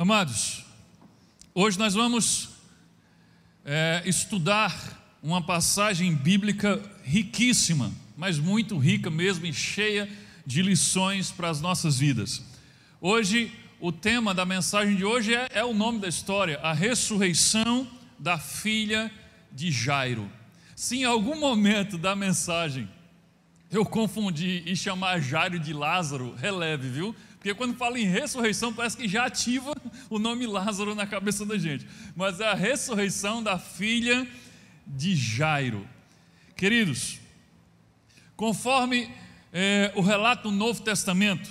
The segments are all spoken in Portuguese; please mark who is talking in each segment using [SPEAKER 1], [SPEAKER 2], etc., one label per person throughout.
[SPEAKER 1] Amados, hoje nós vamos estudar uma passagem bíblica riquíssima, mas muito rica mesmo e cheia de lições para as nossas vidas. Hoje, o tema da mensagem de hoje é o nome da história, a ressurreição da filha de Jairo. Se em algum momento da mensagem eu confundi e chamar Jairo de Lázaro, releve, viu? Porque quando fala em ressurreição parece que já ativa o nome Lázaro na cabeça da gente. Mas é a ressurreição da filha de Jairo. Queridos, conforme o relato do Novo Testamento,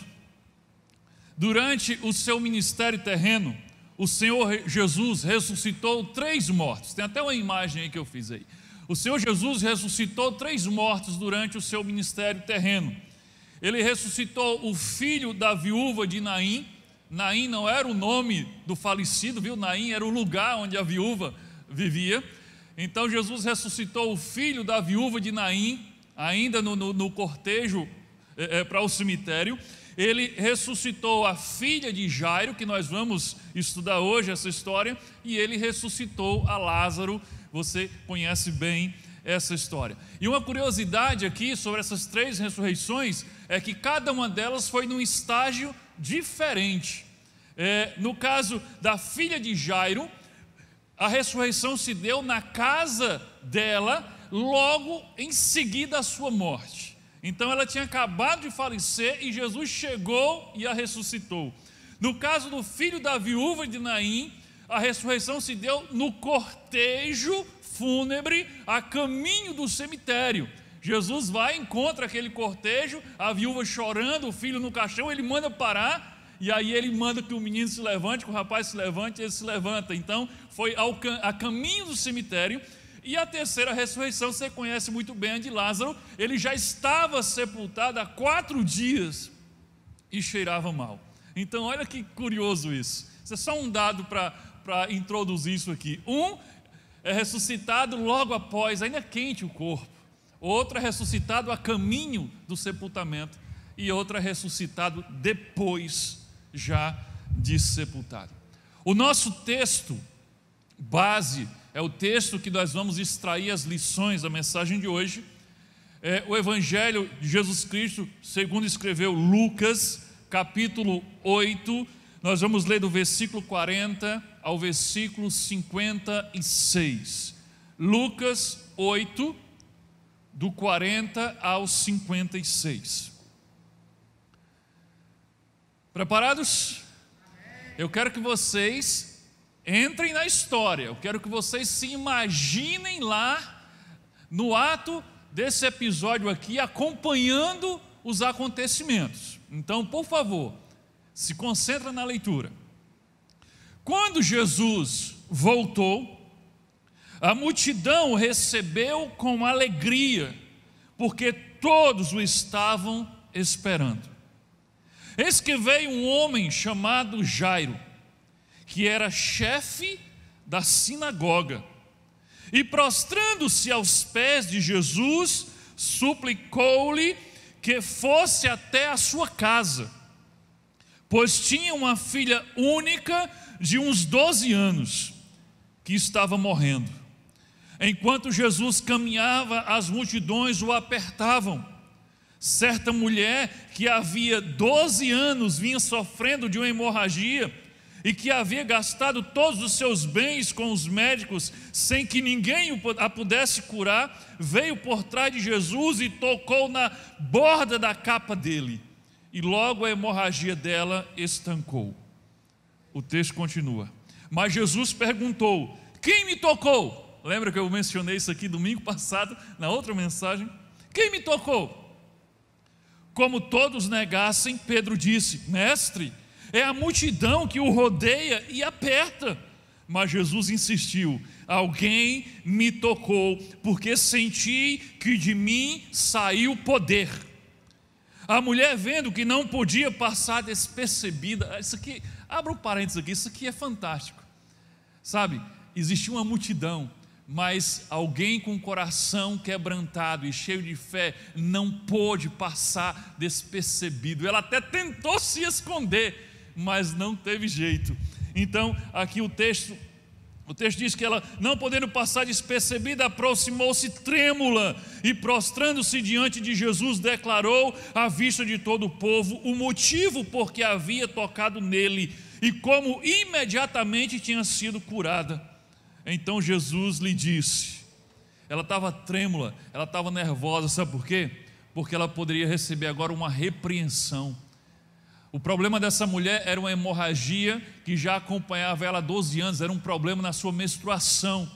[SPEAKER 1] durante o seu ministério terreno, o Senhor Jesus ressuscitou 3 mortos. Tem até uma imagem aí que eu fiz aí. O Senhor Jesus ressuscitou 3 mortos durante o seu ministério terreno. Ele ressuscitou o filho da viúva de Naim. Naim não era o nome do falecido, viu? Naim era o lugar onde a viúva vivia. Então Jesus ressuscitou o filho da viúva de Naim, ainda no cortejo para o cemitério. Ele ressuscitou a filha de Jairo, que nós vamos estudar hoje essa história, e ele ressuscitou a Lázaro. Você conhece bem essa história. E uma curiosidade aqui sobre essas 3 ressurreições é que cada uma delas foi num estágio diferente. No caso da filha de Jairo, a ressurreição se deu na casa dela, logo em seguida à sua morte. Então ela tinha acabado de falecer e Jesus chegou e a ressuscitou. No caso do filho da viúva de Naim, a ressurreição se deu no cortejo fúnebre a caminho do cemitério. Jesus vai, encontra aquele cortejo, a viúva chorando, o filho no caixão, ele manda parar, e aí ele manda que o menino se levante, que o rapaz se levante, e ele se levanta. Então foi a caminho do cemitério. E a terceira ressurreição, você conhece muito bem, a de Lázaro. Ele já estava sepultado há 4 dias e cheirava mal. Então olha que curioso isso. Isso é só um dado para introduzir isso aqui. Um é ressuscitado logo após, ainda quente o corpo. Outro é ressuscitado a caminho do sepultamento. E outro é ressuscitado depois já de sepultado. O nosso texto base é o texto que nós vamos extrair as lições da mensagem de hoje. É o Evangelho de Jesus Cristo, segundo escreveu Lucas, capítulo 8. Nós vamos ler do versículo 40 ao versículo 56. Lucas 8, do 40 ao 56. Preparados? Eu quero que vocês entrem na história. Eu quero que vocês se imaginem lá no ato desse episódio aqui, acompanhando os acontecimentos. Então, por favor, se concentra na leitura. Quando Jesus voltou, a multidão o recebeu com alegria, porque todos o estavam esperando. Eis que veio um homem chamado Jairo, que era chefe da sinagoga, e prostrando-se aos pés de Jesus, suplicou-lhe que fosse até a sua casa, pois tinha uma filha única de uns 12 anos, que estava morrendo. Enquanto Jesus caminhava, as multidões o apertavam. Certa mulher que havia 12 anos vinha sofrendo de uma hemorragia e que havia gastado todos os seus bens com os médicos sem que ninguém a pudesse curar, veio por trás de Jesus e tocou na borda da capa dele, e logo a hemorragia dela estancou. O texto continua. Mas Jesus perguntou: quem me tocou? Lembra que eu mencionei isso aqui domingo passado, na outra mensagem? Quem me tocou? Como todos negassem, Pedro disse: mestre, é a multidão que o rodeia e aperta. Mas Jesus insistiu: alguém me tocou, porque senti que de mim saiu poder. A mulher, vendo que não podia passar despercebida, isso aqui, abra um parênteses aqui, isso aqui é fantástico. Sabe, existia uma multidão, mas alguém com o coração quebrantado e cheio de fé não pôde passar despercebido. Ela até tentou se esconder, mas não teve jeito. Então, aqui o texto diz que ela, não podendo passar despercebida, aproximou-se trêmula e, prostrando-se diante de Jesus, declarou à vista de todo o povo o motivo por que havia tocado nele e como imediatamente tinha sido curada. Então Jesus lhe disse, ela estava trêmula, ela estava nervosa, sabe por quê? Porque ela poderia receber agora uma repreensão. O problema dessa mulher era uma hemorragia que já acompanhava ela há 12 anos, era um problema na sua menstruação.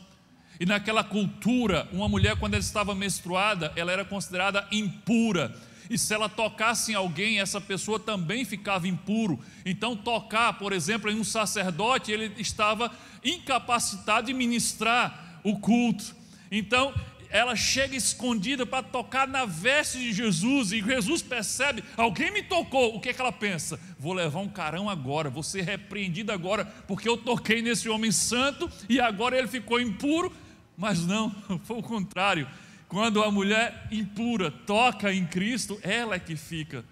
[SPEAKER 1] E naquela cultura, uma mulher, quando ela estava menstruada, ela era considerada impura. E se ela tocasse em alguém, essa pessoa também ficava impuro. Então tocar, por exemplo, em um sacerdote, ele estava incapacitado de ministrar o culto. Então ela chega escondida para tocar na veste de Jesus, e Jesus percebe, alguém me tocou. O que é que ela pensa? Vou levar um carão agora, vou ser repreendido agora, porque eu toquei nesse homem santo, e agora ele ficou impuro. Mas não, foi o contrário. Quando a mulher impura toca em Cristo, ela é que fica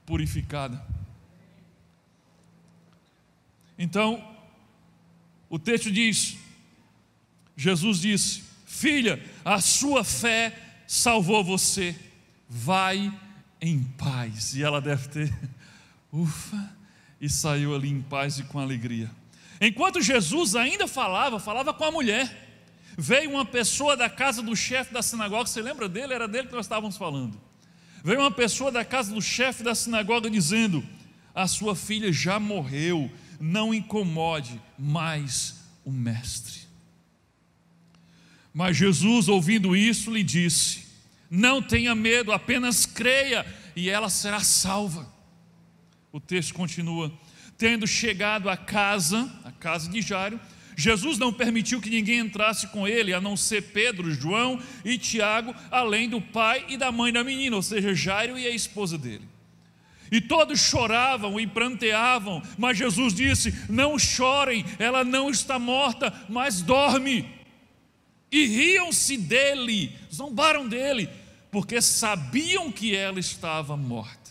[SPEAKER 1] purificada. Então, o texto diz, Jesus disse, filha, a sua fé salvou você, vai em paz. E ela deve ter, ufa, e saiu ali em paz e com alegria. Enquanto Jesus ainda falava com a mulher, veio uma pessoa da casa do chefe da sinagoga. Você lembra dele? Era dele que nós estávamos falando. Veio uma pessoa da casa do chefe da sinagoga dizendo, a sua filha já morreu, não incomode mais o mestre. Mas Jesus, ouvindo isso, lhe disse, não tenha medo, apenas creia e ela será salva. O texto continua, tendo chegado à casa de Jairo, Jesus não permitiu que ninguém entrasse com ele, a não ser Pedro, João e Tiago, além do pai e da mãe da menina, ou seja, Jairo e a esposa dele. E todos choravam e pranteavam, mas Jesus disse, não chorem, ela não está morta, mas dorme. E riam-se dele, zombaram dele, porque sabiam que ela estava morta.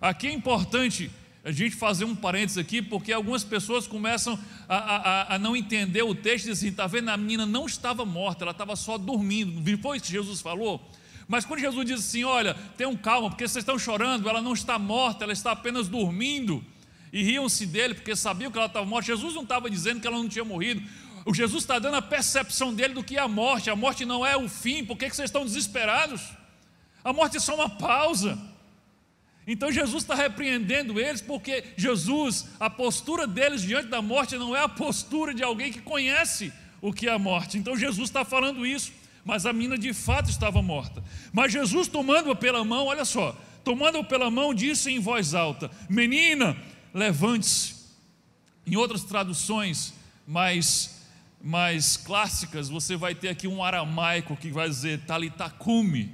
[SPEAKER 1] Aqui é importante a gente fazer um parênteses aqui, porque algumas pessoas começam a não entender o texto e dizem assim, está vendo, a menina não estava morta, ela estava só dormindo. Foi isso que Jesus falou? Mas quando Jesus diz assim, olha, tenham calma, porque vocês estão chorando, ela não está morta, ela está apenas dormindo. E riam-se dele, porque sabiam que ela estava morta. Jesus não estava dizendo que ela não tinha morrido. O Jesus está dando a percepção dele do que é a morte. A morte não é o fim. Por que vocês estão desesperados? A morte é só uma pausa. Então Jesus está repreendendo eles, porque Jesus, a postura deles diante da morte não é a postura de alguém que conhece o que é a morte. Então Jesus está falando isso, mas a menina de fato estava morta. Mas Jesus, tomando-a pela mão, olha só, tomando-a pela mão, disse em voz alta, menina, levante-se. Em outras traduções mais clássicas, você vai ter aqui um aramaico que vai dizer Talita cumi,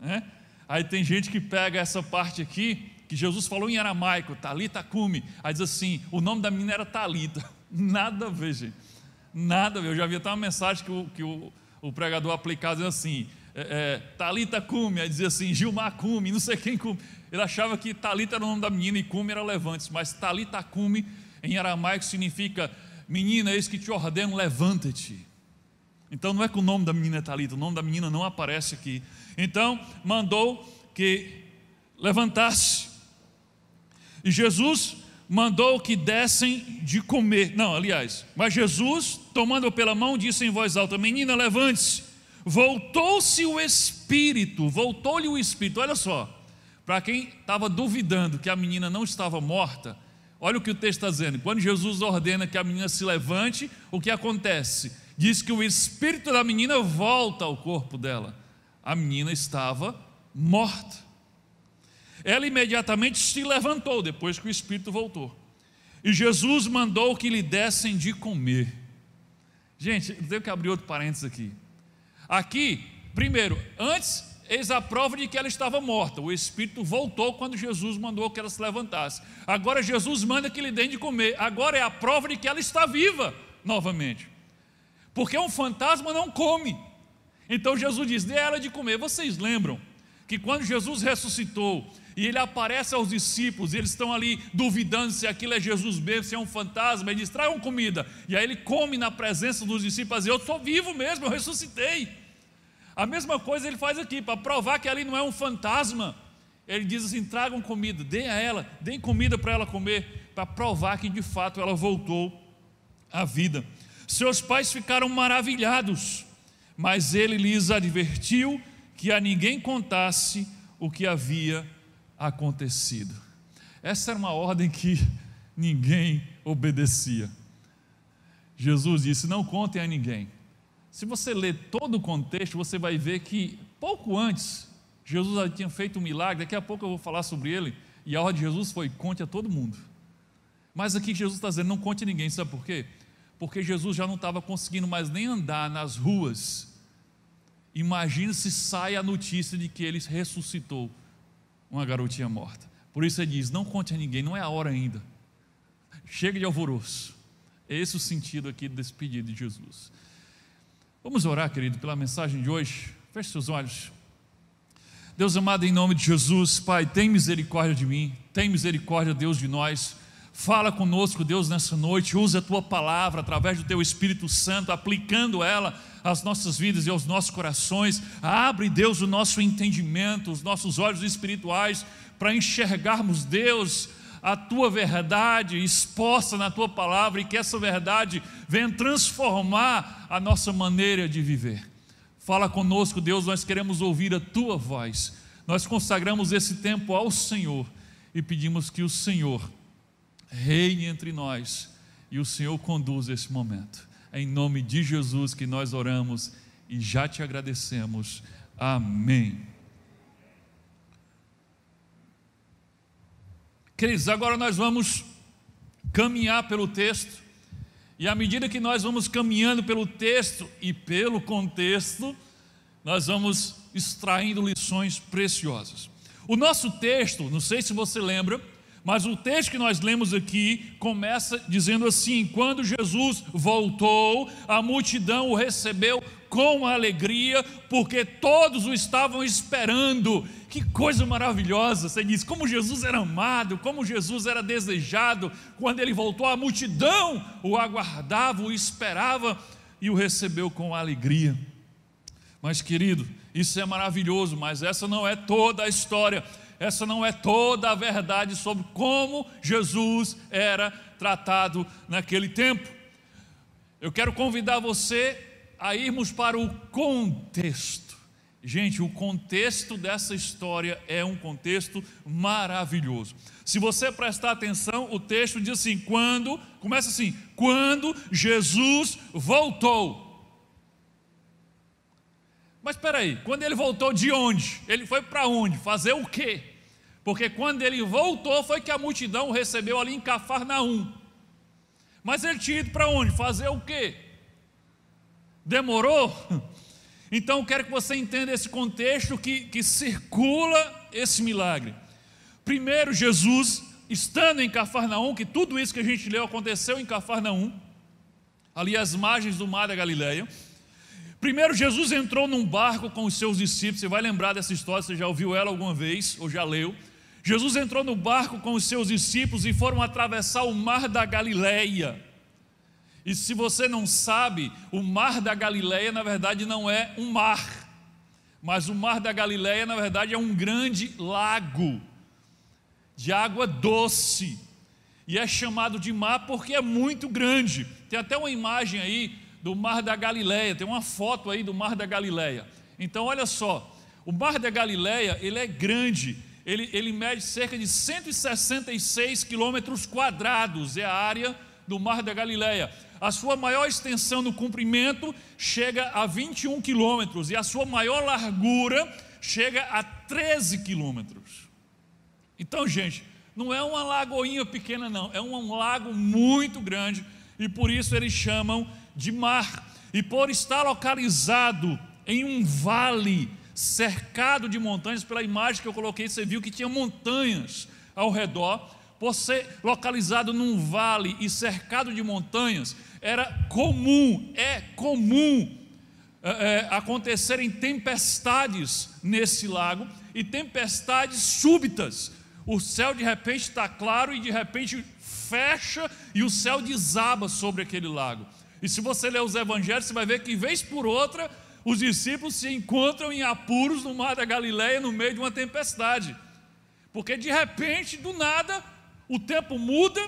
[SPEAKER 1] né? Aí tem gente que pega essa parte aqui, que Jesus falou em aramaico, Talita cumi, aí diz assim, o nome da menina era Talita. Nada a ver, gente, nada a ver. Eu já vi até uma mensagem que o pregador aplicava dizendo assim, Talita cumi, aí dizia assim, Gilmar cumi, não sei quem cumi. Ele achava que Talita era o nome da menina e cumi era levante, mas Talita cumi em aramaico significa, menina, eis que te ordeno, levanta-te. Então não é que o nome da menina é Talita, o nome da menina não aparece aqui. Então mandou que levantasse, e Jesus mandou que dessem de comer. Não, aliás, mas Jesus, tomando-o pela mão, disse em voz alta, menina, levante-se. Voltou-lhe o Espírito. Olha só, para quem estava duvidando que a menina não estava morta, olha o que o texto está dizendo. Quando Jesus ordena que a menina se levante, o que acontece? Diz que o espírito da menina volta ao corpo dela. A menina estava morta. Ela imediatamente se levantou, depois que o espírito voltou. E Jesus mandou que lhe dessem de comer. Gente, eu tenho que abrir outro parênteses aqui. Aqui, primeiro, antes, eis a prova de que ela estava morta. O espírito voltou quando Jesus mandou que ela se levantasse. Agora Jesus manda que lhe deem de comer. Agora é a prova de que ela está viva novamente. Porque um fantasma não come. Então Jesus diz, dê ela de comer. Vocês lembram que quando Jesus ressuscitou, E ele aparece aos discípulos, e eles estão ali duvidando se aquilo é Jesus mesmo, se é um fantasma. Ele diz: tragam comida. E aí ele come na presença dos discípulos, e eu sou vivo mesmo, eu ressuscitei. A mesma coisa ele faz aqui, para provar que ali não é um fantasma. Ele diz assim: tragam comida, deem a ela, deem comida para ela comer, para provar que de fato ela voltou à vida. Seus pais ficaram maravilhados, mas ele lhes advertiu que a ninguém contasse o que havia acontecido. Essa era uma ordem que ninguém obedecia. Jesus disse: não contem a ninguém. Se você ler todo o contexto, você vai ver que pouco antes Jesus já tinha feito um milagre. Daqui a pouco eu vou falar sobre ele. E a ordem de Jesus foi: conte a todo mundo. Mas aqui Jesus está dizendo: não conte a ninguém. Sabe por quê? Porque Jesus já não estava conseguindo mais nem andar nas ruas. Imagina se sai a notícia de que ele ressuscitou uma garotinha morta. Por isso ele diz: não conte a ninguém, não é a hora ainda. Chega de alvoroço. Esse é o sentido aqui desse pedido de Jesus. Vamos orar, querido, pela mensagem de hoje. Feche seus olhos. Deus amado, em nome de Jesus, Pai, tem misericórdia de mim, tem misericórdia, Deus, de nós. Fala conosco, Deus, nessa noite. Usa a Tua palavra através do Teu Espírito Santo, aplicando ela às nossas vidas e aos nossos corações. Abre, Deus, o nosso entendimento, os nossos olhos espirituais, para enxergarmos, Deus, a Tua verdade exposta na Tua palavra, e que essa verdade venha transformar a nossa maneira de viver. Fala conosco, Deus, nós queremos ouvir a Tua voz. Nós consagramos esse tempo ao Senhor e pedimos que o Senhor reine entre nós e o Senhor conduza esse momento. É em nome de Jesus que nós oramos e já te agradecemos. Amém. Queridos, agora nós vamos caminhar pelo texto, e à medida que nós vamos caminhando pelo texto e pelo contexto, nós vamos extraindo lições preciosas. O nosso texto, não sei se você lembra, mas o texto que nós lemos aqui começa dizendo assim: quando Jesus voltou, a multidão o recebeu com alegria, porque todos o estavam esperando. Que coisa maravilhosa! Você diz, como Jesus era amado, como Jesus era desejado. Quando ele voltou, a multidão o aguardava, o esperava e o recebeu com alegria. Mas, querido, isso é maravilhoso, mas essa não é toda a história. Essa não é toda a verdade sobre como Jesus era tratado naquele tempo. Eu quero convidar você a irmos para o contexto. Gente, o contexto dessa história é um contexto maravilhoso. Se você prestar atenção, o texto diz assim: começa assim: quando Jesus voltou. Mas espera aí, quando ele voltou de onde? Ele foi para onde? Fazer o quê? Porque quando ele voltou foi que a multidão o recebeu ali em Cafarnaum. Mas ele tinha ido para onde? Fazer o quê? Demorou? Então eu quero que você entenda esse contexto que circula esse milagre. Primeiro, Jesus, estando em Cafarnaum, que tudo isso que a gente leu aconteceu em Cafarnaum, ali às margens do mar da Galileia. Primeiro, Jesus entrou num barco com os seus discípulos. Você vai lembrar dessa história, você já ouviu ela alguma vez, ou já leu. Jesus entrou no barco com os seus discípulos e foram atravessar o mar da Galileia. E se você não sabe, o mar da Galileia na verdade não é um mar, mas o mar da Galileia na verdade é um grande lago de água doce, e é chamado de mar porque é muito grande. Tem até uma imagem aí do mar da Galileia, tem uma foto aí do mar da Galileia. Então olha só, o mar da Galileia ele é grande, ele mede cerca de 166 quilômetros quadrados, é a área do mar da Galileia. A sua maior extensão no comprimento chega a 21 quilômetros, e a sua maior largura chega a 13 quilômetros. Então, gente, não é uma lagoinha pequena não, é um lago muito grande, e por isso eles chamam de mar. E por estar localizado em um vale cercado de montanhas, pela imagem que eu coloquei você viu que tinha montanhas ao redor. Por ser localizado num vale e cercado de montanhas, é comum acontecerem tempestades nesse lago, e tempestades súbitas. O céu de repente está claro e de repente fecha e o céu desaba sobre aquele lago. E se você ler os evangelhos, você vai ver que vez por outra os discípulos se encontram em apuros no mar da Galileia no meio de uma tempestade, porque de repente, do nada, o tempo muda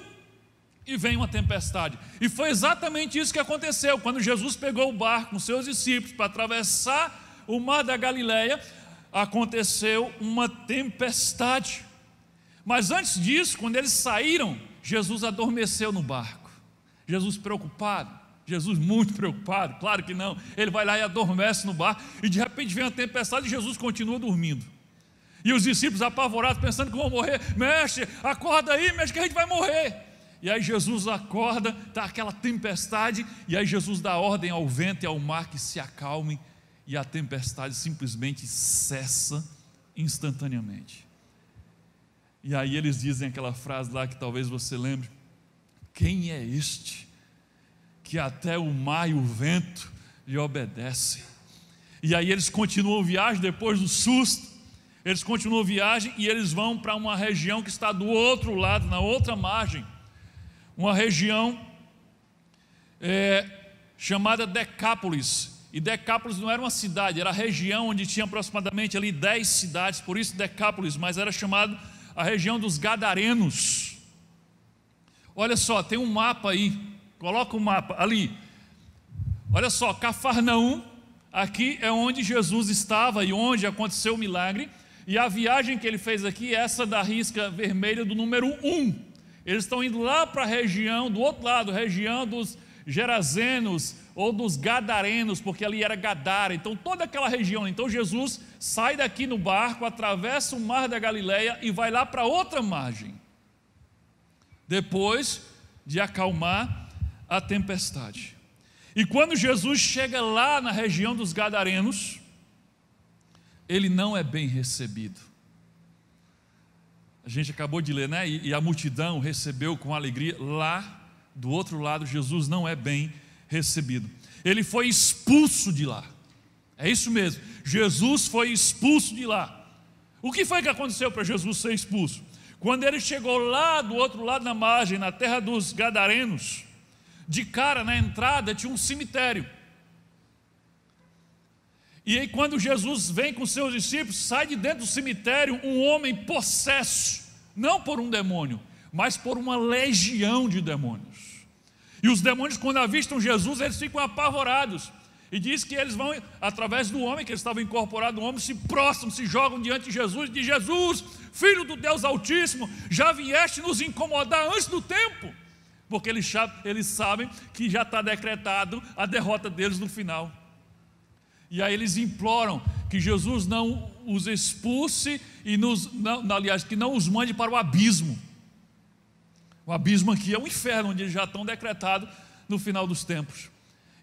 [SPEAKER 1] e vem uma tempestade. E foi exatamente isso que aconteceu quando Jesus pegou o barco com seus discípulos para atravessar o mar da Galileia. Aconteceu uma tempestade. Mas antes disso, quando eles saíram, Jesus adormeceu no barco. Jesus preocupado, Jesus muito preocupado, claro que não. Ele vai lá e adormece no barco, e de repente vem a tempestade e Jesus continua dormindo. E os discípulos apavorados, pensando que vão morrer. Mestre, acorda aí, mestre, que a gente vai morrer. E aí Jesus acorda, está aquela tempestade, e aí Jesus dá ordem ao vento e ao mar que se acalmem, e a tempestade simplesmente cessa instantaneamente. E aí eles dizem aquela frase lá que talvez você lembre: quem é este que até o mar e o vento lhe obedecem? E aí eles continuam a viagem depois do susto. Eles continuam a viagem e eles vão para uma região que está do outro lado, na outra margem, uma região chamada Decápolis. E Decápolis não era uma cidade, era a região onde tinha aproximadamente ali 10 cidades, por isso Decápolis, mas era chamado a região dos Gadarenos. Olha só, tem um mapa aí, coloca o mapa ali. Olha só, Cafarnaum, aqui é onde Jesus estava e onde aconteceu o milagre. E a viagem que ele fez aqui é essa da risca vermelha do número 1. Eles estão indo lá para a região, do outro lado, região dos Gerazenos ou dos Gadarenos, porque ali era Gadara, então toda aquela região. Então Jesus sai daqui no barco, atravessa o mar da Galileia e vai lá para outra margem, depois de acalmar a tempestade. E quando Jesus chega lá na região dos Gadarenos, ele não é bem recebido. A gente acabou de ler, né? E a multidão recebeu com alegria. Lá do outro lado, Jesus não é bem recebido. Ele foi expulso de lá. É isso mesmo, Jesus foi expulso de lá. O que foi que aconteceu para Jesus ser expulso? Quando ele chegou lá do outro lado na margem, na terra dos Gadarenos, de cara na entrada tinha um cemitério. E aí quando Jesus vem com seus discípulos, sai de dentro do cemitério um homem possesso, não por um demônio, mas por uma legião de demônios. E os demônios, quando avistam Jesus, eles ficam apavorados. E diz que eles vão, através do homem, que eles estavam incorporados no homem, se prostram, se jogam diante de Jesus, e diz: Jesus, Filho do Deus Altíssimo, já vieste nos incomodar antes do tempo. Porque eles sabem que já está decretado a derrota deles no final. E aí eles imploram que Jesus não os expulse e aliás, que não os mande para o abismo. O abismo aqui é o inferno, onde eles já estão decretados no final dos tempos.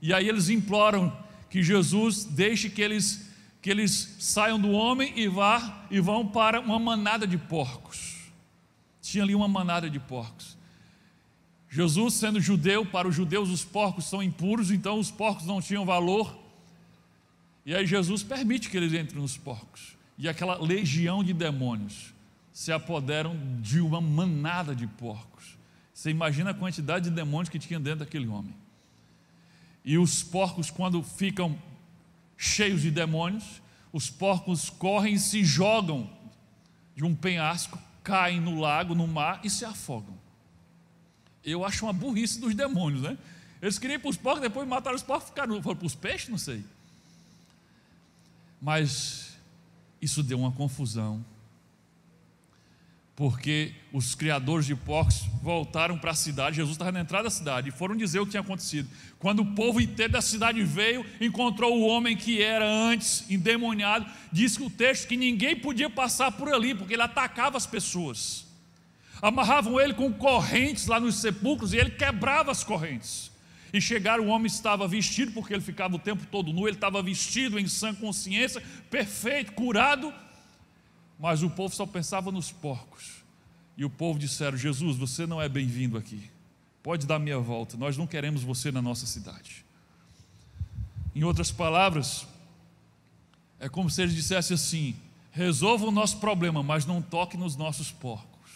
[SPEAKER 1] E aí eles imploram que Jesus deixe que eles saiam do homem e vão para uma manada de porcos. Tinha ali uma manada de porcos. Jesus, sendo judeu, para os judeus os porcos são impuros, então os porcos não tinham valor. E aí Jesus permite que eles entrem nos porcos. E aquela legião de demônios se apoderam de uma manada de porcos. Você imagina a quantidade de demônios que tinha dentro daquele homem. E os porcos, quando ficam cheios de demônios, os porcos correm e se jogam de um penhasco, caem no lago, no mar e se afogam. Eu acho uma burrice dos demônios, né? Eles queriam ir para os porcos, depois mataram os porcos, foram para os peixes, não sei. Mas isso deu uma confusão, porque os criadores de porcos voltaram para a cidade. Jesus estava na entrada da cidade e foram dizer o que tinha acontecido. Quando o povo inteiro da cidade veio, encontrou o homem que era antes endemoniado. Diz que o texto que ninguém podia passar por ali, porque ele atacava as pessoas. Amarravam ele com correntes lá nos sepulcros e ele quebrava as correntes. E chegaram, o homem estava vestido, porque ele ficava o tempo todo nu, ele estava vestido em sã consciência, perfeito, curado, mas o povo só pensava nos porcos. E o povo disseram: Jesus, você não é bem-vindo aqui, pode dar meia volta, nós não queremos você na nossa cidade. Em outras palavras, é como se ele dissesse assim: resolva o nosso problema, mas não toque nos nossos porcos.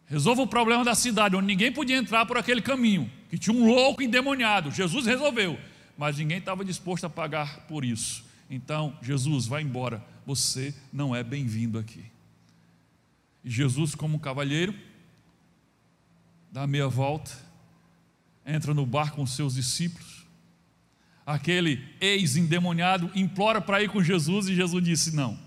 [SPEAKER 1] Resolva o problema da cidade, onde ninguém podia entrar por aquele caminho, que tinha um louco endemoniado. Jesus resolveu, mas ninguém estava disposto a pagar por isso. Então, Jesus, vai embora, você não é bem-vindo aqui. E Jesus, como cavalheiro, dá meia volta, entra no barco com seus discípulos. Aquele ex-endemoniado implora para ir com Jesus, e Jesus disse: não,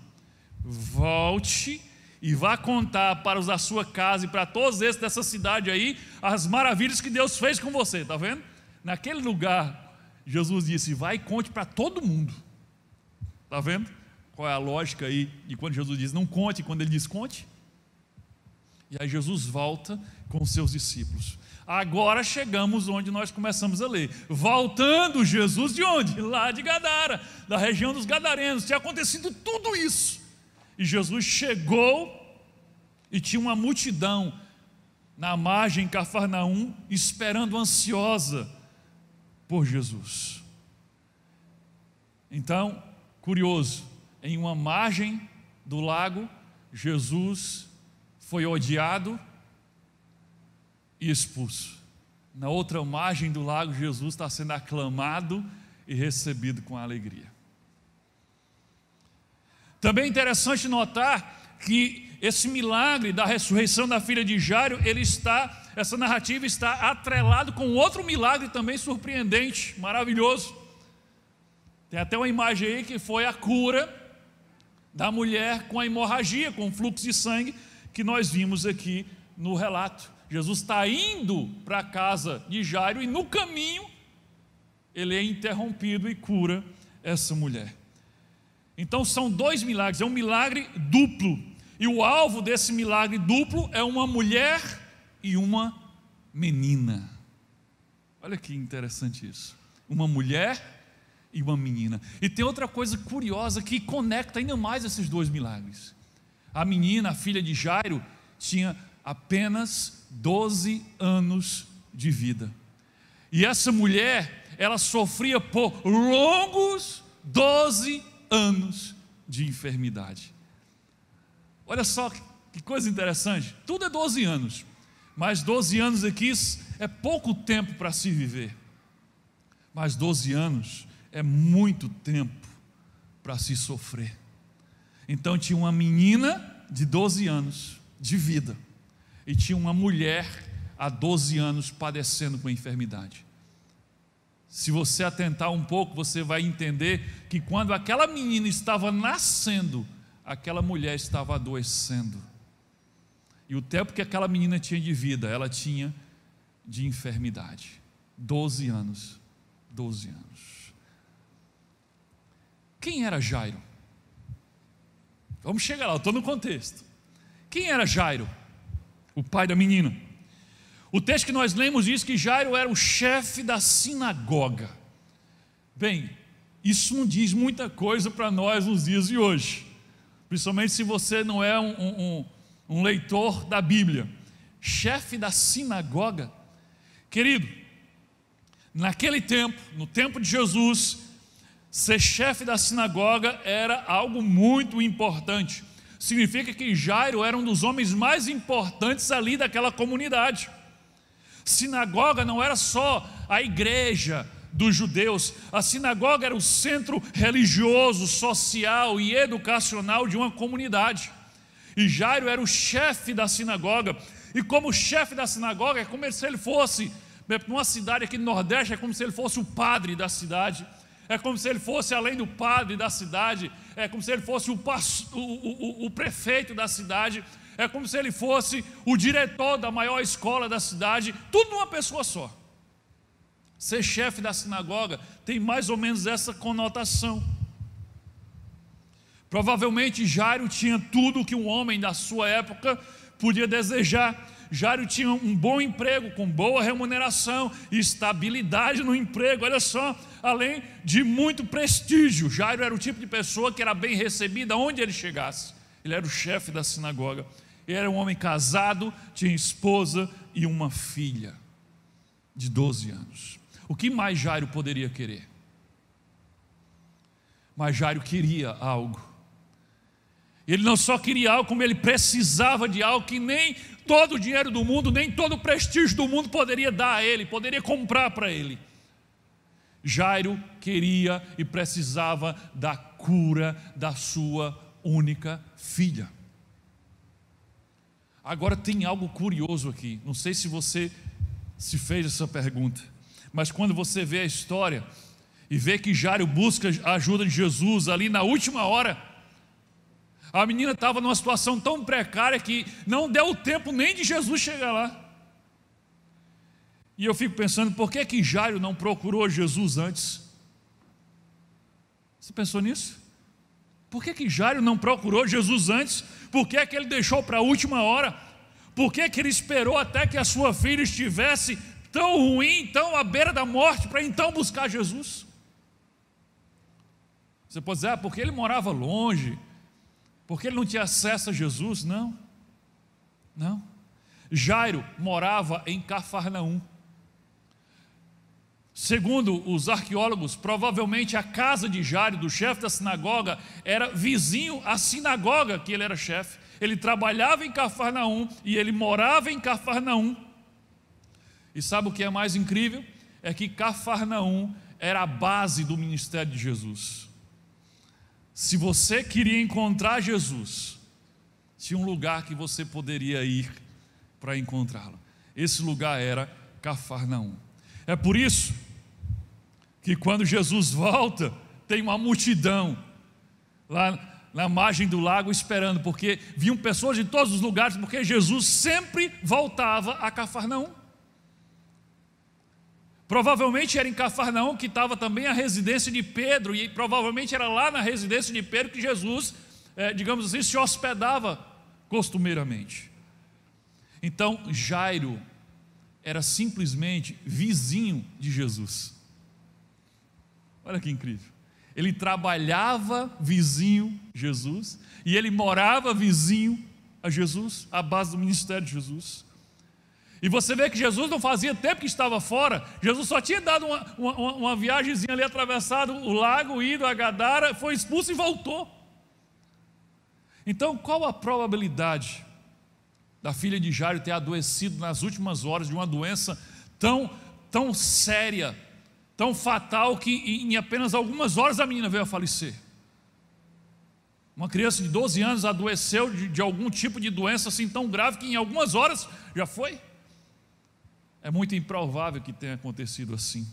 [SPEAKER 1] volte e vá contar para os da sua casa e para todos esses dessa cidade aí as maravilhas que Deus fez com você. Está vendo? Naquele lugar, Jesus disse: vai e conte para todo mundo. Está vendo qual é a lógica aí de quando Jesus diz não conte e quando ele diz conte? E aí Jesus volta com os seus discípulos. Agora chegamos onde nós começamos a ler. Voltando Jesus de onde? Lá de Gadara, da região dos Gadarenos. Tinha acontecido tudo isso. E Jesus chegou e tinha uma multidão na margem em Cafarnaum, esperando ansiosa por Jesus. Então, curioso, em uma margem do lago, Jesus foi odiado e expulso. Na outra margem do lago, Jesus está sendo aclamado e recebido com alegria. Também é interessante notar que esse milagre da ressurreição da filha de Jairo, essa narrativa está atrelado com outro milagre também surpreendente, maravilhoso. Tem até uma imagem aí que foi a cura da mulher com a hemorragia, com o fluxo de sangue, que nós vimos aqui no relato. Jesus está indo para a casa de Jairo e no caminho ele é interrompido e cura essa mulher. Então são dois milagres, é um milagre duplo, e o alvo desse milagre duplo é uma mulher e uma menina. Olha que interessante isso, uma mulher e uma menina. E tem outra coisa curiosa que conecta ainda mais esses dois milagres. A menina, a filha de Jairo, tinha apenas 12 anos de vida, e essa mulher, ela sofria por longos 12 anos de enfermidade. Olha só que coisa interessante, tudo é 12 anos, mas 12 anos aqui é pouco tempo para se viver, mas 12 anos é muito tempo para se sofrer. Então tinha uma menina de 12 anos de vida, e tinha uma mulher há 12 anos padecendo com a enfermidade. Se você atentar um pouco, você vai entender que quando aquela menina estava nascendo, aquela mulher estava adoecendo. E o tempo que aquela menina tinha de vida, ela tinha de enfermidade. 12 anos. 12 anos. Quem era Jairo? Vamos chegar lá, eu estou no contexto. Quem era Jairo? O pai da menina. O texto que nós lemos diz que Jairo era o chefe da sinagoga. Bem, isso não diz muita coisa para nós nos dias de hoje, principalmente se você não é um leitor da Bíblia. Chefe da sinagoga. Querido, naquele tempo, no tempo de Jesus, ser chefe da sinagoga era algo muito importante. Significa que Jairo era um dos homens mais importantes ali daquela comunidade. Sinagoga não era só a igreja dos judeus, a sinagoga era o centro religioso, social e educacional de uma comunidade. E Jairo era o chefe da sinagoga, e como chefe da sinagoga é como se ele fosse, numa cidade aqui no Nordeste, é como se ele fosse o padre da cidade, é como se ele fosse, além do padre da cidade, é como se ele fosse o prefeito da cidade, é como se ele fosse o diretor da maior escola da cidade, tudo numa pessoa só. Ser chefe da sinagoga tem mais ou menos essa conotação. Provavelmente Jairo tinha tudo o que um homem da sua época podia desejar. Jairo tinha um bom emprego, com boa remuneração e estabilidade no emprego, olha só, além de muito prestígio. Jairo era o tipo de pessoa que era bem recebida onde ele chegasse. Ele era o chefe da sinagoga. Ele era um homem casado, tinha esposa e uma filha de 12 anos. O que mais Jairo poderia querer? Mas Jairo queria algo. Ele não só queria algo, como ele precisava de algo que nem todo o dinheiro do mundo, nem todo o prestígio do mundo poderia dar a ele, poderia comprar para ele. Jairo queria e precisava da cura da sua única filha. Agora tem algo curioso aqui, não sei se você se fez essa pergunta, mas quando você vê a história e vê que Jairo busca a ajuda de Jesus ali na última hora, a menina estava numa situação tão precária que não deu tempo nem de Jesus chegar lá. E eu fico pensando, por que Jairo não procurou Jesus antes? Você pensou nisso? Por que Jairo não procurou Jesus antes? Por que ele deixou para a última hora? Por que ele esperou até que a sua filha estivesse tão ruim, tão à beira da morte, para então buscar Jesus? Você pode dizer, porque ele morava longe, porque ele não tinha acesso a Jesus. Não. Jairo morava em Cafarnaum. Segundo os arqueólogos, provavelmente a casa de Jairo, do chefe da sinagoga, era vizinho à sinagoga que ele era chefe. Ele trabalhava em Cafarnaum e ele morava em Cafarnaum. E sabe o que é mais incrível? É que Cafarnaum era a base do ministério de Jesus. Se você queria encontrar Jesus, tinha um lugar que você poderia ir para encontrá-lo. Esse lugar era Cafarnaum. É por isso que quando Jesus volta, tem uma multidão lá na margem do lago esperando, porque vinham pessoas de todos os lugares, porque Jesus sempre voltava a Cafarnaum. Provavelmente era em Cafarnaum que estava também a residência de Pedro, e provavelmente era lá na residência de Pedro que Jesus, digamos assim, se hospedava costumeiramente. Então Jairo era simplesmente vizinho de Jesus. Olha que incrível. Ele trabalhava vizinho a Jesus e ele morava vizinho a Jesus, à base do ministério de Jesus. E você vê que Jesus não fazia tempo que estava fora. Jesus só tinha dado uma viagemzinha ali, atravessado o lago, ido a Gadara, foi expulso e voltou. Então qual a probabilidade da filha de Jairo ter adoecido nas últimas horas de uma doença tão séria, tão fatal, que em apenas algumas horas a menina veio a falecer? Uma criança de 12 anos adoeceu de algum tipo de doença assim tão grave que em algumas horas já foi? É muito improvável que tenha acontecido assim.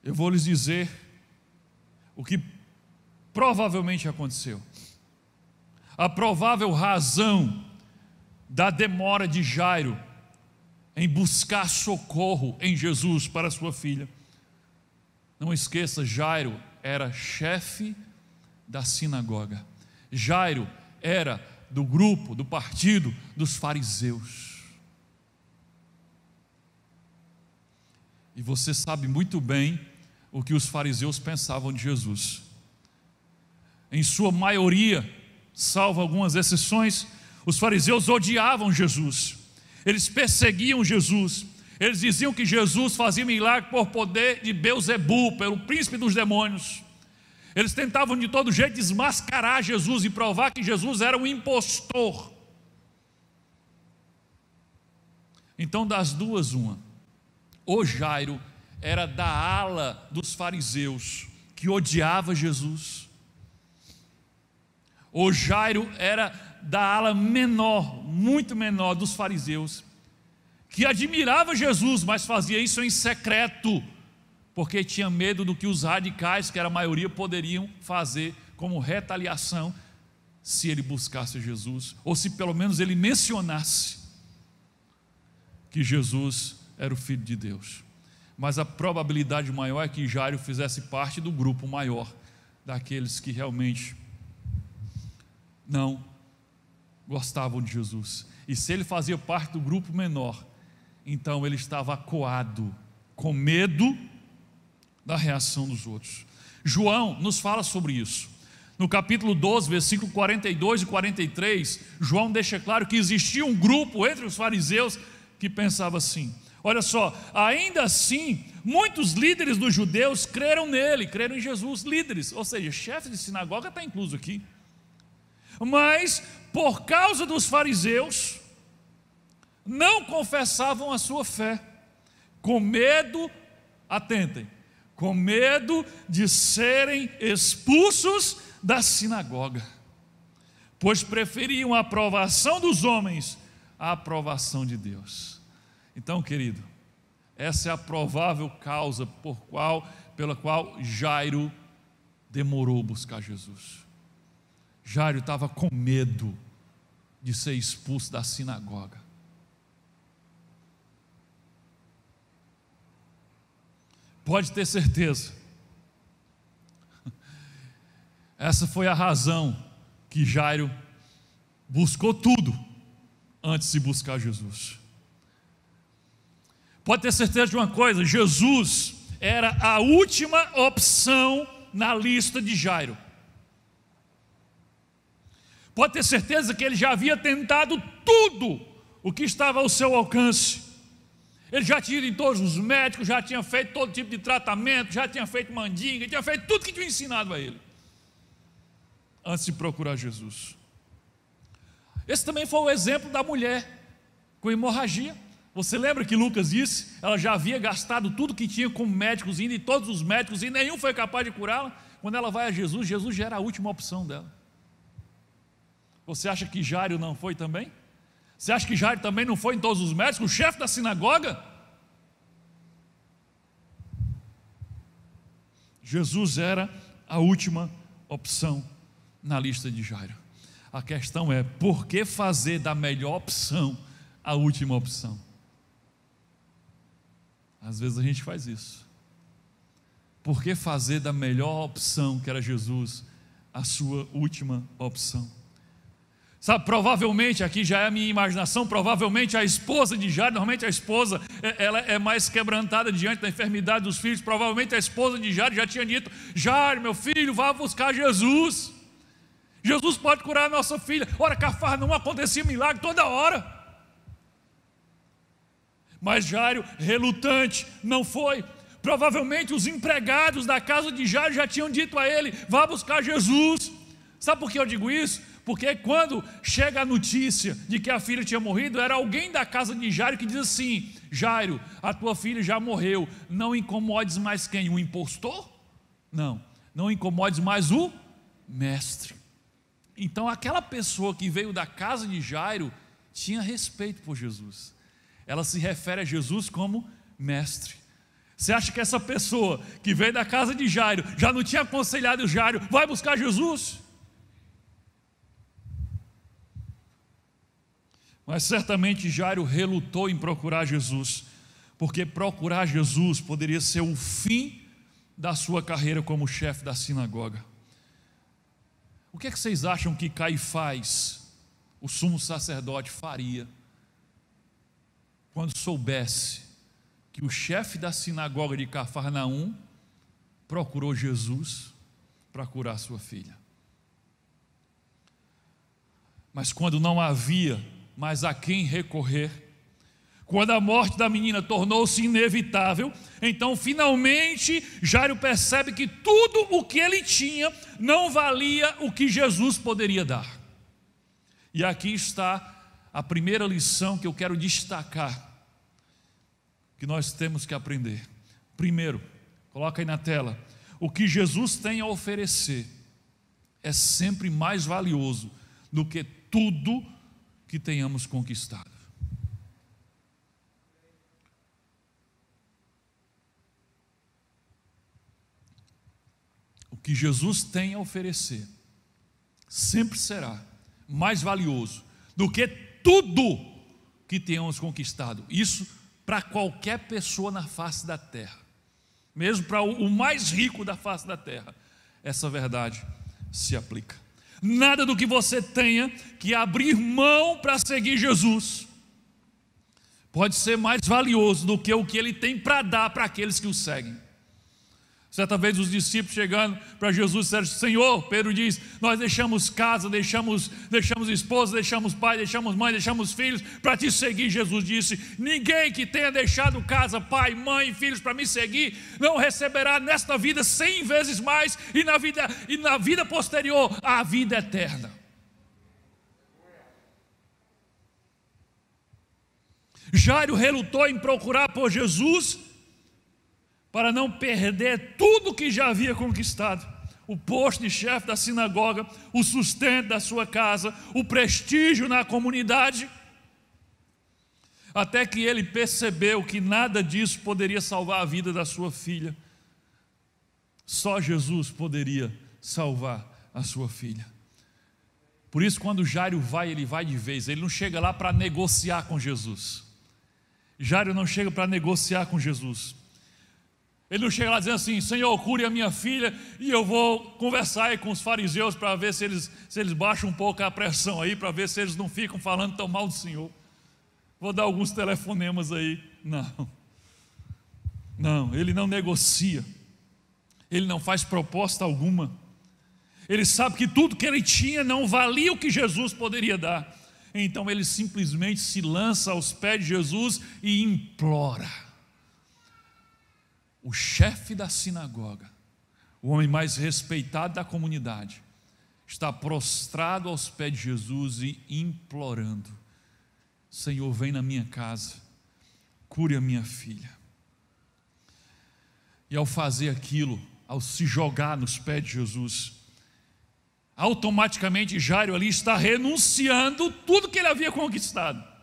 [SPEAKER 1] Eu vou lhes dizer o que provavelmente aconteceu. A provável razão da demora de Jairo em buscar socorro em Jesus para sua filha. Não esqueça, Jairo era chefe da sinagoga. Jairo era do grupo, do partido dos fariseus. E você sabe muito bem o que os fariseus pensavam de Jesus. Em sua maioria, salvo algumas exceções, os fariseus odiavam Jesus. Eles perseguiam Jesus. Eles diziam que Jesus fazia milagre por poder de Belzebu, pelo príncipe dos demônios. Eles tentavam de todo jeito desmascarar Jesus e provar que Jesus era um impostor. Então, das duas, uma. Ou Jairo era da ala dos fariseus que odiava Jesus, ou Jairo era da ala menor, muito menor dos fariseus, que admirava Jesus, mas fazia isso em secreto, porque tinha medo do que os radicais, que era a maioria, poderiam fazer como retaliação se ele buscasse Jesus, ou se pelo menos ele mencionasse que Jesus era o Filho de Deus. Mas a probabilidade maior é que Jairo fizesse parte do grupo maior, daqueles que realmente não gostavam de Jesus. E se ele fazia parte do grupo menor, então ele estava acuado, com medo da reação dos outros. João nos fala sobre isso. No capítulo 12, versículo 42 e 43, João deixa claro que existia um grupo entre os fariseus que pensava assim: Olha só, ainda assim, muitos líderes dos judeus creram nele, creram em Jesus, líderes, ou seja, chefes de sinagoga está incluso aqui. Mas, por causa dos fariseus, não confessavam a sua fé, com medo, atentem, com medo de serem expulsos da sinagoga, pois preferiam a aprovação dos homens à aprovação de Deus. Então, querido, essa é a provável causa pela qual Jairo demorou buscar Jesus. Jairo estava com medo de ser expulso da sinagoga. Pode ter certeza, essa foi a razão que Jairo buscou tudo antes de buscar Jesus. Pode ter certeza de uma coisa: Jesus era a última opção na lista de Jairo. Pode ter certeza que ele já havia tentado tudo o que estava ao seu alcance. Ele já tinha ido em todos os médicos, já tinha feito todo tipo de tratamento, já tinha feito mandinga, tinha feito tudo que tinha ensinado a ele, antes de procurar Jesus. Esse também foi o exemplo da mulher com hemorragia. Você lembra que Lucas disse? Ela já havia gastado tudo que tinha com médicos, indo em todos os médicos, e nenhum foi capaz de curá-la. Quando ela vai a Jesus, Jesus já era a última opção dela. Você acha que Jairo não foi também? Você acha que Jairo também não foi em todos os médicos? O chefe da sinagoga? Jesus era a última opção na lista de Jairo. A questão é, por que fazer da melhor opção a última opção? Às vezes a gente faz isso. Por que fazer da melhor opção, que era Jesus, a sua última opção? Sabe, provavelmente, aqui já é a minha imaginação, provavelmente a esposa de Jairo, normalmente a esposa, ela é mais quebrantada diante da enfermidade dos filhos, provavelmente a esposa de Jairo já tinha dito: Jairo, meu filho, vá buscar Jesus. Jesus pode curar a nossa filha. Ora, Cafarnaum acontecia milagre toda hora. Mas Jairo, relutante, não foi. Provavelmente os empregados da casa de Jairo já tinham dito a ele: vá buscar Jesus. Sabe por que eu digo isso? Porque quando chega a notícia de que a filha tinha morrido, era alguém da casa de Jairo que diz assim: Jairo, a tua filha já morreu, não incomodes mais quem? O impostor? Não incomodes mais o mestre. Então aquela pessoa que veio da casa de Jairo tinha respeito por Jesus. Ela se refere a Jesus como mestre. Você acha que essa pessoa que veio da casa de Jairo já não tinha aconselhado Jairo: vai buscar Jesus? Mas certamente Jairo relutou em procurar Jesus, porque procurar Jesus poderia ser o fim da sua carreira como chefe da sinagoga. O que é que vocês acham que Caifás, o sumo sacerdote, faria quando soubesse que o chefe da sinagoga de Cafarnaum procurou Jesus para curar sua filha? Mas quando não havia mais a quem recorrer, quando a morte da menina tornou-se inevitável, então finalmente Jairo percebe que tudo o que ele tinha não valia o que Jesus poderia dar. E aqui está a primeira lição que eu quero destacar, que nós temos que aprender. Primeiro, coloca aí na tela: o que Jesus tem a oferecer é sempre mais valioso do que tudo que tenhamos conquistado. O que Jesus tem a oferecer sempre será mais valioso do que tudo que tenhamos conquistado. Isso para qualquer pessoa na face da terra, mesmo para o mais rico da face da terra, essa verdade se aplica. Nada do que você tenha que abrir mão para seguir Jesus pode ser mais valioso do que o que Ele tem para dar para aqueles que o seguem. Certa vez os discípulos chegando para Jesus disseram: Senhor, Pedro diz, nós deixamos casa, deixamos esposa, deixamos pai, deixamos mãe, deixamos filhos para te seguir. Jesus disse: ninguém que tenha deixado casa, pai, mãe e filhos para me seguir, não receberá nesta vida 100 vezes mais, e na vida posterior a vida eterna. Jairo relutou em procurar por Jesus para não perder tudo que já havia conquistado: o posto de chefe da sinagoga, o sustento da sua casa, o prestígio na comunidade, até que ele percebeu que nada disso poderia salvar a vida da sua filha. Só Jesus poderia salvar a sua filha. Por isso, quando Jairo vai, ele vai de vez. Ele não chega lá para negociar com Jesus. Jairo não chega para negociar com Jesus. Ele não chega lá dizendo assim: Senhor, cure a minha filha, e eu vou conversar aí com os fariseus para ver se eles baixam um pouco a pressão aí, para ver se eles não ficam falando tão mal do Senhor. Vou dar alguns telefonemas aí. Não, ele não negocia, ele não faz proposta alguma. Ele sabe que tudo que ele tinha não valia o que Jesus poderia dar. Então ele simplesmente se lança aos pés de Jesus e implora. O chefe da sinagoga, o homem mais respeitado da comunidade, está prostrado aos pés de Jesus e implorando: Senhor, vem na minha casa, cure a minha filha. E ao fazer aquilo, ao se jogar nos pés de Jesus, automaticamente Jairo ali está renunciando tudo que ele havia conquistado.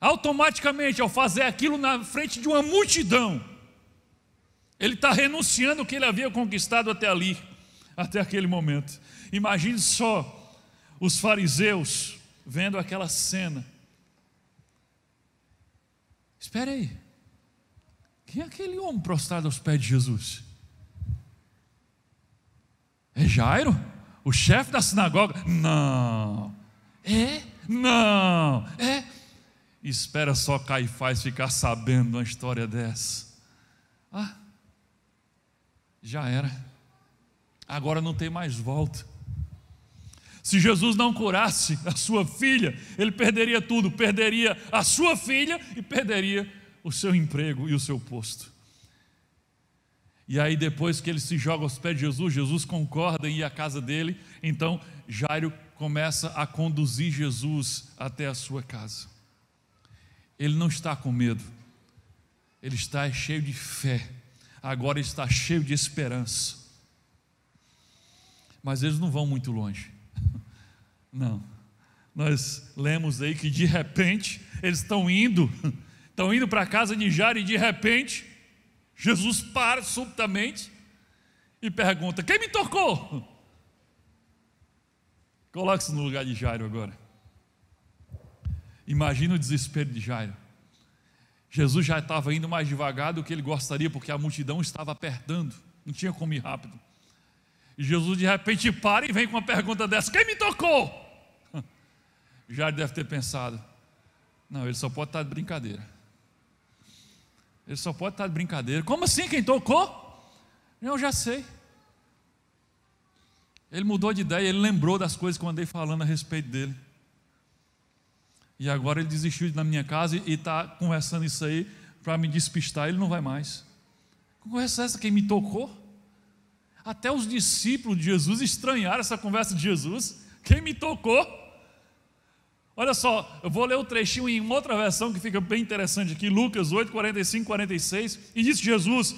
[SPEAKER 1] Automaticamente, ao fazer aquilo na frente de uma multidão, ele está renunciando o que ele havia conquistado até ali, até aquele momento. Imagine só os fariseus vendo aquela cena. Espera aí, quem é aquele homem prostrado aos pés de Jesus? É Jairo? O chefe da sinagoga? Não. Não. Espera só Caifás ficar sabendo de uma história dessa. Já era. Agora não tem mais volta. Se Jesus não curasse a sua filha, ele perderia tudo. Perderia a sua filha e perderia o seu emprego e o seu posto. E aí, depois que ele se joga aos pés de Jesus, Jesus concorda em ir à casa dele. Então Jairo começa a conduzir Jesus até a sua casa. Ele não está com medo, ele está cheio de fé, agora está cheio de esperança. Mas eles não vão muito longe, não. Nós lemos aí que de repente eles estão indo para a casa de Jairo, e de repente Jesus para subitamente e pergunta: quem me tocou? Coloque-se no lugar de Jairo agora. Imagina o desespero de Jairo. Jesus já estava indo mais devagar do que ele gostaria, porque a multidão estava apertando, não tinha como ir rápido. E Jesus de repente para e vem com uma pergunta dessa: quem me tocou? Jairo deve ter pensado: não, ele só pode estar de brincadeira. Ele só pode estar de brincadeira. Como assim, quem tocou? Eu já sei. Ele mudou de ideia, ele lembrou das coisas que eu andei falando a respeito dele. E agora ele desistiu de ir na minha casa e está conversando isso aí para me despistar. Ele não vai mais. Que conversa é essa? Quem me tocou? Até os discípulos de Jesus estranharam essa conversa de Jesus. Quem me tocou? Olha só, eu vou ler o trechinho em uma outra versão que fica bem interessante aqui, Lucas 8, 45, 46. E disse Jesus: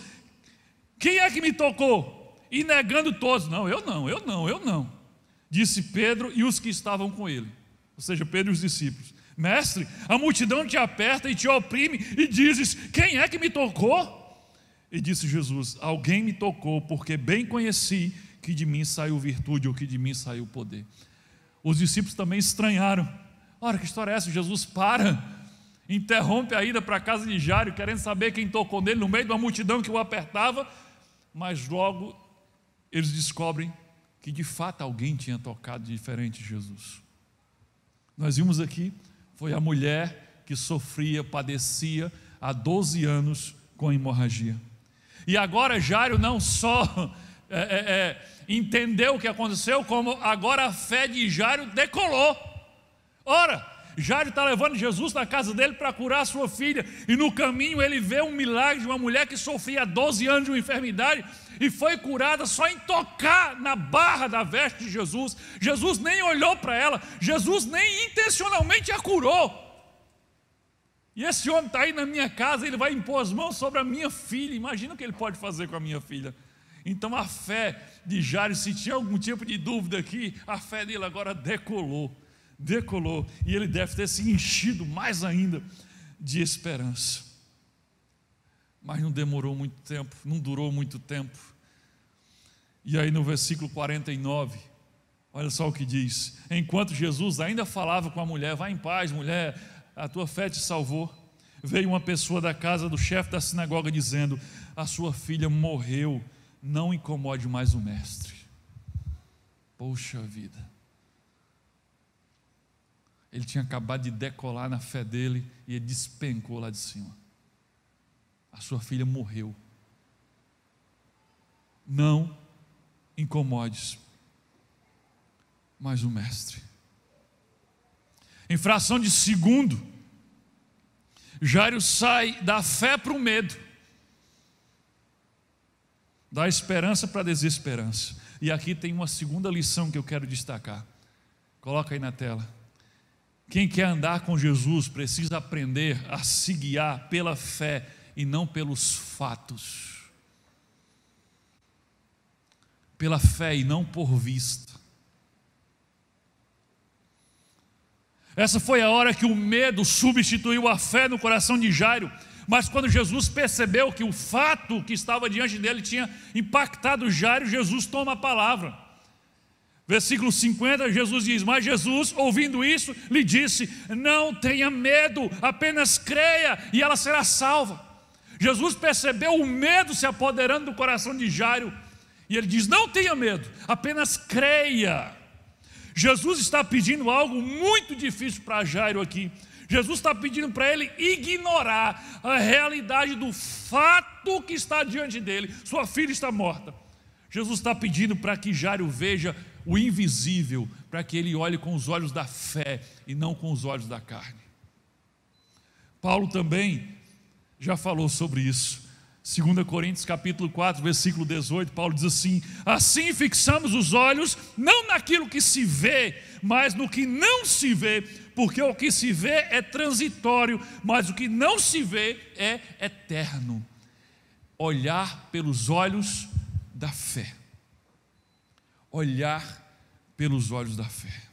[SPEAKER 1] quem é que me tocou? E negando todos: não, eu não. Disse Pedro e os que estavam com ele, ou seja, Pedro e os discípulos: mestre, a multidão te aperta e te oprime, e dizes: quem é que me tocou? E disse Jesus: alguém me tocou, porque bem conheci que de mim saiu virtude, ou que de mim saiu poder. Os discípulos também estranharam. Ora, que história é essa? Jesus interrompe a ida para a casa de Jairo, querendo saber quem tocou nele, no meio de uma multidão que o apertava. Mas logo eles descobrem que de fato alguém tinha tocado diferente de Jesus. Nós vimos aqui, foi a mulher que padecia há 12 anos com hemorragia. E agora Jairo não só entendeu o que aconteceu, como agora a fé de Jairo decolou. Ora, Jairo está levando Jesus na casa dele para curar a sua filha, e no caminho ele vê um milagre de uma mulher que sofria 12 anos de uma enfermidade e foi curada só em tocar na barra da veste de Jesus. Jesus nem olhou para ela, Jesus nem intencionalmente a curou. E esse homem está aí na minha casa, ele vai impor as mãos sobre a minha filha. Imagina o que ele pode fazer com a minha filha. Então a fé de Jairo, se tinha algum tipo de dúvida aqui, a fé dele agora decolou, e ele deve ter se enchido mais ainda de esperança. Mas não demorou muito tempo, não durou muito tempo. E aí no versículo 49, olha só o que diz: enquanto Jesus ainda falava com a mulher, vá em paz, mulher, a tua fé te salvou, veio uma pessoa da casa do chefe da sinagoga dizendo: a sua filha morreu, não incomode mais o mestre. Poxa vida, ele tinha acabado de decolar na fé dele e ele despencou lá de cima. A sua filha morreu, não incomodes mais o mestre. Em fração de segundo, Jairo sai da fé para o medo, da esperança para a desesperança. E aqui tem uma segunda lição que eu quero destacar. Coloca aí na tela. Quem quer andar com Jesus precisa aprender a se guiar pela fé e não pelos fatos. Pela fé e não por vista. Essa foi a hora que o medo substituiu a fé no coração de Jairo. Mas quando Jesus percebeu que o fato que estava diante dele tinha impactado Jairo, Jesus toma a palavra. Versículo 50, Jesus diz: mas Jesus, ouvindo isso, lhe disse: não tenha medo, apenas creia e ela será salva. Jesus percebeu o medo se apoderando do coração de Jairo, e ele diz: não tenha medo, apenas creia. Jesus está pedindo algo muito difícil para Jairo aqui. Jesus está pedindo para ele ignorar a realidade do fato que está diante dele. Sua filha está morta. Jesus está pedindo para que Jairo veja o invisível, para que ele olhe com os olhos da fé e não com os olhos da carne. Paulo também já falou sobre isso. 2 Coríntios capítulo 4, versículo 18, Paulo diz assim: assim fixamos os olhos não naquilo que se vê, mas no que não se vê, porque o que se vê é transitório, mas o que não se vê é eterno. Olhar pelos olhos da fé. Olhar pelos olhos da fé.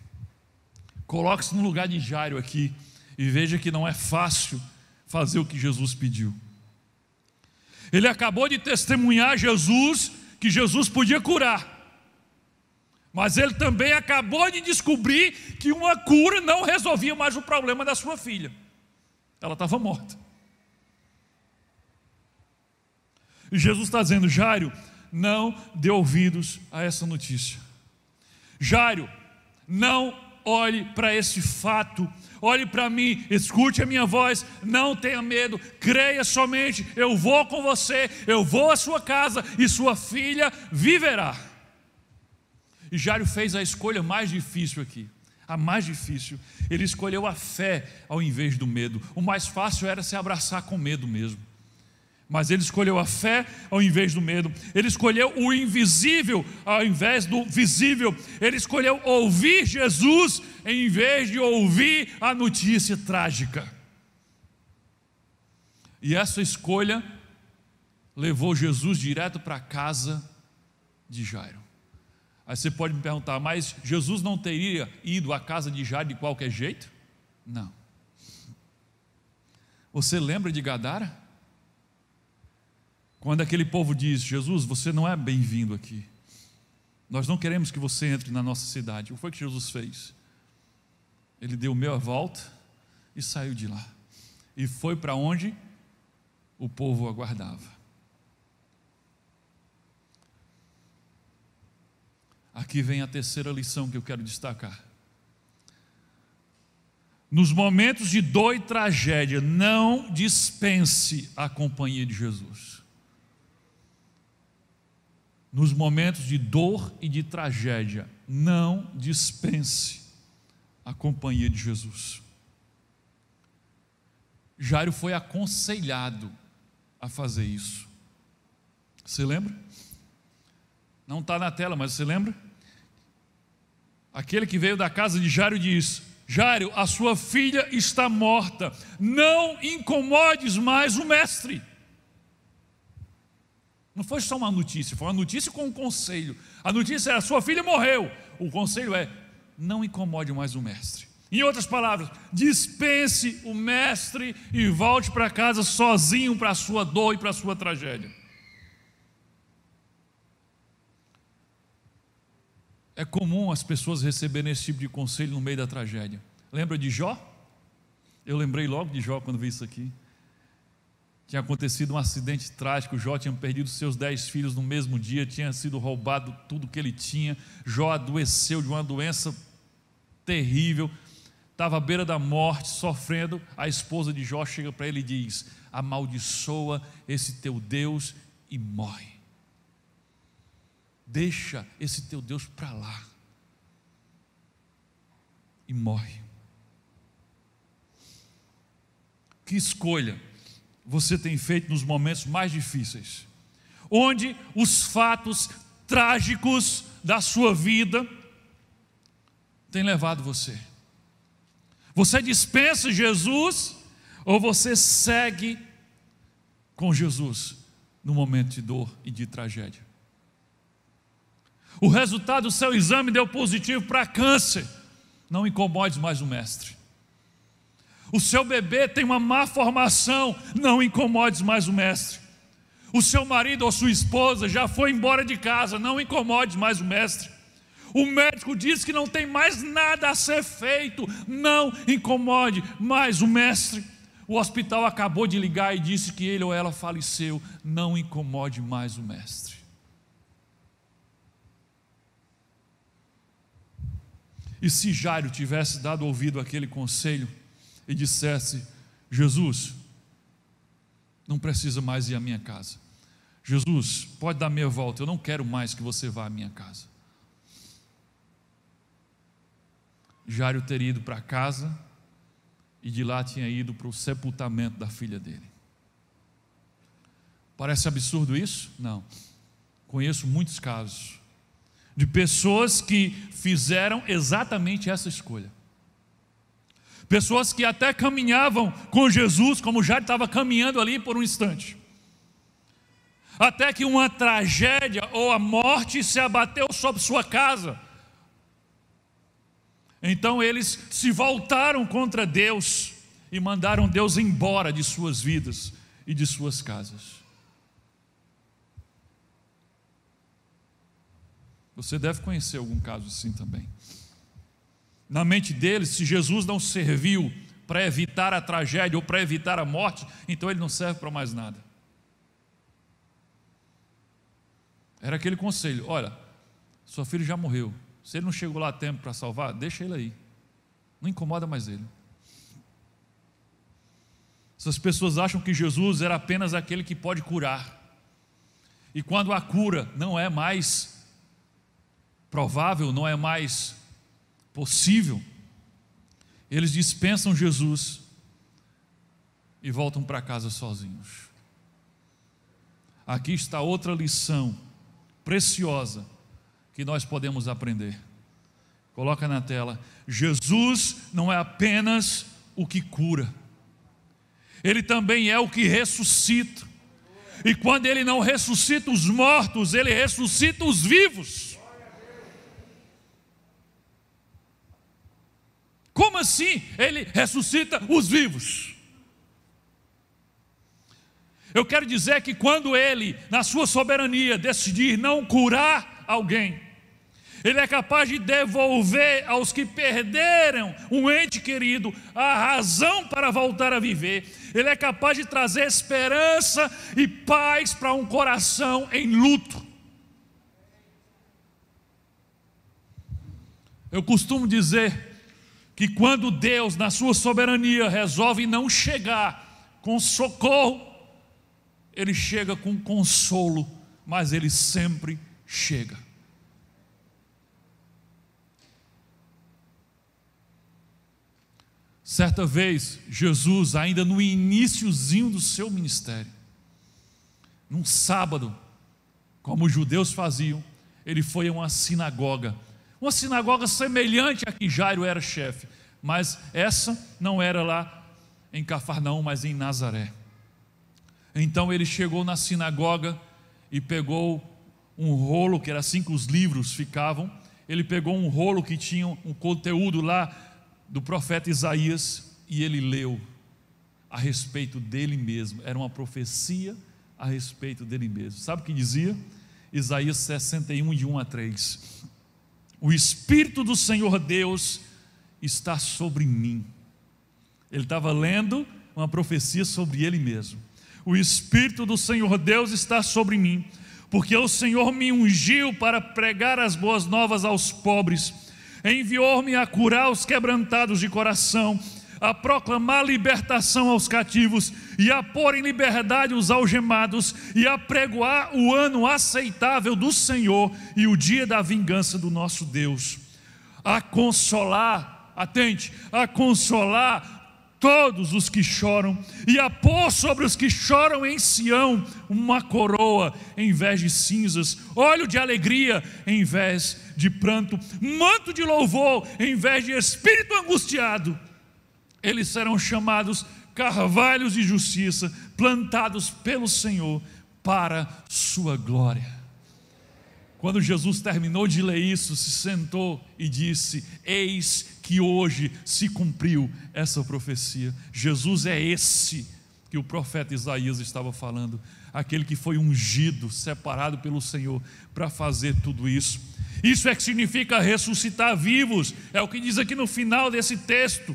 [SPEAKER 1] Coloque-se no lugar de Jairo aqui e veja que não é fácil fazer o que Jesus pediu. Ele acabou de testemunhar Jesus, que Jesus podia curar, mas ele também acabou de descobrir que uma cura não resolvia mais o problema da sua filha. Ela estava morta. E Jesus está dizendo: Jairo, não dê ouvidos a essa notícia. Jairo, não olhe para esse fato, olhe para mim, escute a minha voz, não tenha medo, creia somente, eu vou com você, eu vou à sua casa e sua filha viverá. E Jairo fez a escolha mais difícil aqui, a mais difícil. Ele escolheu a fé ao invés do medo. O mais fácil era se abraçar com medo mesmo, mas ele escolheu a fé ao invés do medo. Ele escolheu o invisível ao invés do visível. Ele escolheu ouvir Jesus em vez de ouvir a notícia trágica. E essa escolha levou Jesus direto para a casa de Jairo. Aí você pode me perguntar: mas Jesus não teria ido à casa de Jairo de qualquer jeito? Não. Você lembra de Gadara? Quando aquele povo diz: Jesus, você não é bem-vindo aqui, nós não queremos que você entre na nossa cidade. O que foi que Jesus fez? Ele deu meia volta e saiu de lá, e foi para onde o povo aguardava. Aqui vem a terceira lição que eu quero destacar. Nos momentos de dor e tragédia, não dispense a companhia de Jesus. nos momentos de dor e de tragédia, não dispense a companhia de Jesus. Jairo foi aconselhado a fazer isso. Você lembra? Não está na tela, mas você lembra? Aquele que veio da casa de Jairo diz: Jairo, a sua filha está morta, não incomodes mais o mestre. Não foi só uma notícia, foi uma notícia com um conselho. A notícia era: sua filha morreu. O conselho é: não incomode mais o mestre. Em outras palavras, dispense o mestre e volte para casa sozinho para a sua dor e para a sua tragédia. É comum as pessoas receberem esse tipo de conselho no meio da tragédia. Lembra de Jó? Eu lembrei logo de Jó quando vi isso aqui. Tinha acontecido um acidente trágico. Jó tinha perdido seus 10 filhos no mesmo dia, tinha sido roubado tudo que ele tinha. Jó adoeceu de uma doença terrível, estava à beira da morte, sofrendo. A esposa de Jó chega para ele e diz: amaldiçoa esse teu Deus e morre. Deixa esse teu Deus para lá e morre. Que escolha você tem feito nos momentos mais difíceis, onde os fatos trágicos da sua vida têm levado você? Você dispensa Jesus ou você segue com Jesus no momento de dor e de tragédia? O resultado do seu exame deu positivo para câncer. Não incomode mais o mestre. O seu bebê tem uma má formação. Não incomode mais o mestre. O seu marido ou sua esposa já foi embora de casa. Não incomode mais o mestre. O médico diz que não tem mais nada a ser feito. Não incomode mais o mestre. O hospital acabou de ligar e disse que ele ou ela faleceu. Não incomode mais o mestre. E se Jairo tivesse dado ouvido àquele conselho e dissesse: Jesus, não precisa mais ir à minha casa. Jesus, pode dar meia volta, eu não quero mais que você vá à minha casa. Jairo teria ido para casa e de lá tinha ido para o sepultamento da filha dele. Parece absurdo isso? Não. Conheço muitos casos de pessoas que fizeram exatamente essa escolha. Pessoas que até caminhavam com Jesus, como já estava caminhando ali por um instante, até que uma tragédia ou a morte se abateu sobre sua casa. Então eles se voltaram contra Deus e mandaram Deus embora de suas vidas e de suas casas. Você deve conhecer algum caso assim também. Na mente deles, se Jesus não serviu para evitar a tragédia ou para evitar a morte, então ele não serve para mais nada. Era aquele conselho: olha, sua filha já morreu, se ele não chegou lá a tempo para salvar, deixa ele aí, não incomoda mais ele. Essas pessoas acham que Jesus era apenas aquele que pode curar, e quando a cura não é mais provável, não é mais possível, eles dispensam Jesus e voltam para casa sozinhos. Aqui está outra lição preciosa que nós podemos aprender. Coloca na tela. Jesus não é apenas o que cura, Ele também é o que ressuscita. E quando Ele não ressuscita os mortos, Ele ressuscita os vivos. Como assim Ele ressuscita os vivos? Eu quero dizer que quando Ele, na sua soberania, decidir não curar alguém, Ele é capaz de devolver aos que perderam um ente querido a razão para voltar a viver. Ele é capaz de trazer esperança e paz para um coração em luto. Eu costumo dizer que quando Deus, na sua soberania, resolve não chegar com socorro, Ele chega com consolo, mas Ele sempre chega. Certa vez, Jesus, ainda no iniciozinho do seu ministério, num sábado, como os judeus faziam, ele foi a uma sinagoga semelhante a que Jairo era chefe, mas essa não era lá em Cafarnaum, mas em Nazaré. Então ele chegou na sinagoga e pegou um rolo, que era assim que os livros ficavam. Ele pegou um rolo que tinha um conteúdo lá do profeta Isaías, e ele leu a respeito dele mesmo. Era uma profecia a respeito dele mesmo. Sabe o que dizia? Isaías 61, de 1 a 3. O Espírito do Senhor Deus está sobre mim. Ele estava lendo uma profecia sobre ele mesmo. O Espírito do Senhor Deus está sobre mim, porque o Senhor me ungiu para pregar as boas novas aos pobres, enviou-me a curar os quebrantados de coração, a proclamar libertação aos cativos, e a pôr em liberdade os algemados, e a pregoar o ano aceitável do Senhor, e o dia da vingança do nosso Deus, a consolar, atente, a consolar todos os que choram, e a pôr sobre os que choram em Sião uma coroa em vez de cinzas, óleo de alegria em vez de pranto, manto de louvor em vez de espírito angustiado. Eles serão chamados carvalhos de justiça, plantados pelo Senhor para sua glória. Quando Jesus terminou de ler isso, se sentou e disse: eis que hoje se cumpriu essa profecia. Jesus é esse que o profeta Isaías estava falando, aquele que foi ungido, separado pelo Senhor para fazer tudo isso. Isso é que significa ressuscitar vivos, é o que diz aqui no final desse texto.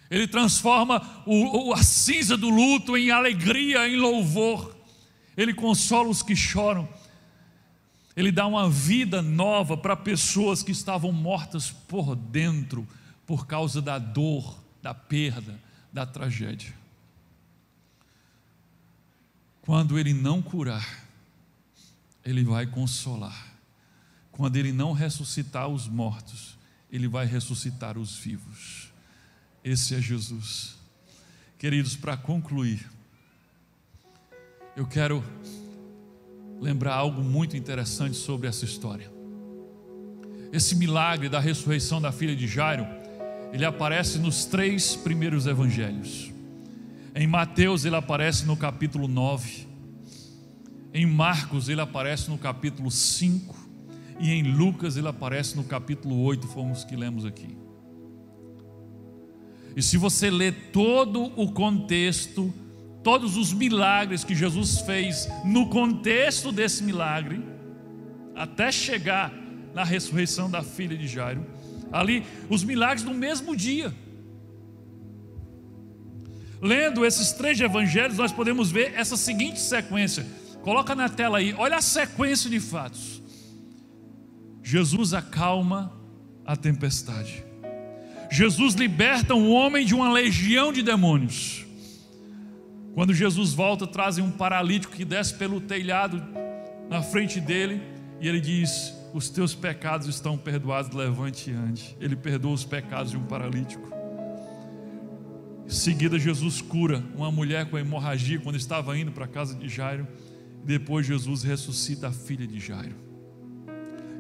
[SPEAKER 1] Ele transforma a cinza do luto em alegria, em louvor. Ele consola os que choram. Ele dá uma vida nova para pessoas que estavam mortas por dentro, por causa da dor, da perda, da tragédia. Quando Ele não curar, Ele vai consolar. Quando Ele não ressuscitar os mortos, Ele vai ressuscitar os vivos. Esse é Jesus. Queridos, para concluir, eu quero lembrar algo muito interessante sobre essa história. Esse milagre da ressurreição da filha de Jairo, ele aparece nos 3 primeiros evangelhos. Em Mateus ele aparece no capítulo 9, em Marcos ele aparece no capítulo 5, e em Lucas ele aparece no capítulo 8, fomos que lemos aqui. E se você ler todo o contexto, todos os milagres que Jesus fez no contexto desse milagre, até chegar na ressurreição da filha de Jairo, ali os milagres no mesmo dia. Lendo esses 3 evangelhos, nós podemos ver essa seguinte sequência. Coloca na tela aí, olha a sequência de fatos. Jesus acalma a tempestade. Jesus liberta um homem de uma legião de demônios. Quando Jesus volta, trazem um paralítico que desce pelo telhado na frente dele, e ele diz: os teus pecados estão perdoados, levante e ande. Ele perdoa os pecados de um paralítico. Em seguida, Jesus cura uma mulher com hemorragia quando estava indo para a casa de Jairo. Depois Jesus ressuscita a filha de Jairo.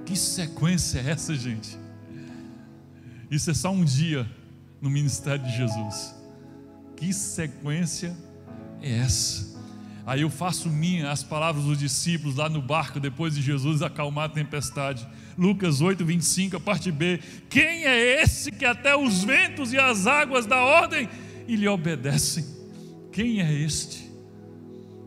[SPEAKER 1] Que sequência é essa, gente? Isso é só um dia no ministério de Jesus. Que sequência é essa? Aí eu faço minha as palavras dos discípulos lá no barco, depois de Jesus acalmar a tempestade. Lucas 8, 25, a parte B. Quem é esse que até os ventos e as águas dá ordem e lhe obedecem? Quem é este?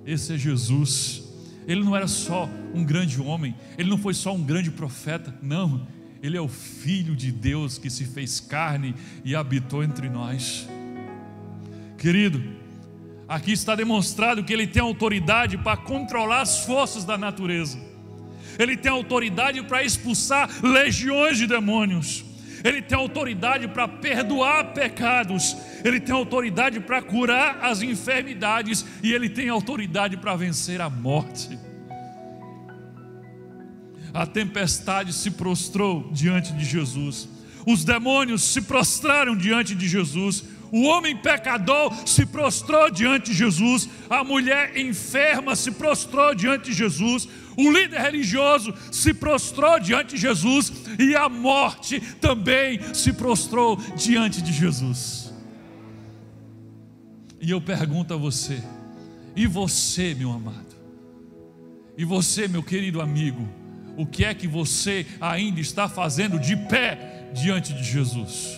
[SPEAKER 1] Esse é Jesus. Ele não era só um grande homem, ele não foi só um grande profeta, não. Ele é o Filho de Deus que se fez carne e habitou entre nós. Querido, aqui está demonstrado que Ele tem autoridade para controlar as forças da natureza. Ele tem autoridade para expulsar legiões de demônios. Ele tem autoridade para perdoar pecados. Ele tem autoridade para curar as enfermidades. E Ele tem autoridade para vencer a morte. A tempestade se prostrou diante de Jesus. Os demônios se prostraram diante de Jesus. O homem pecador se prostrou diante de Jesus. A mulher enferma se prostrou diante de Jesus. O líder religioso se prostrou diante de Jesus. E a morte também se prostrou diante de Jesus. E eu pergunto a você: e você, meu amado? E você, meu querido amigo? O que é que você ainda está fazendo de pé diante de Jesus?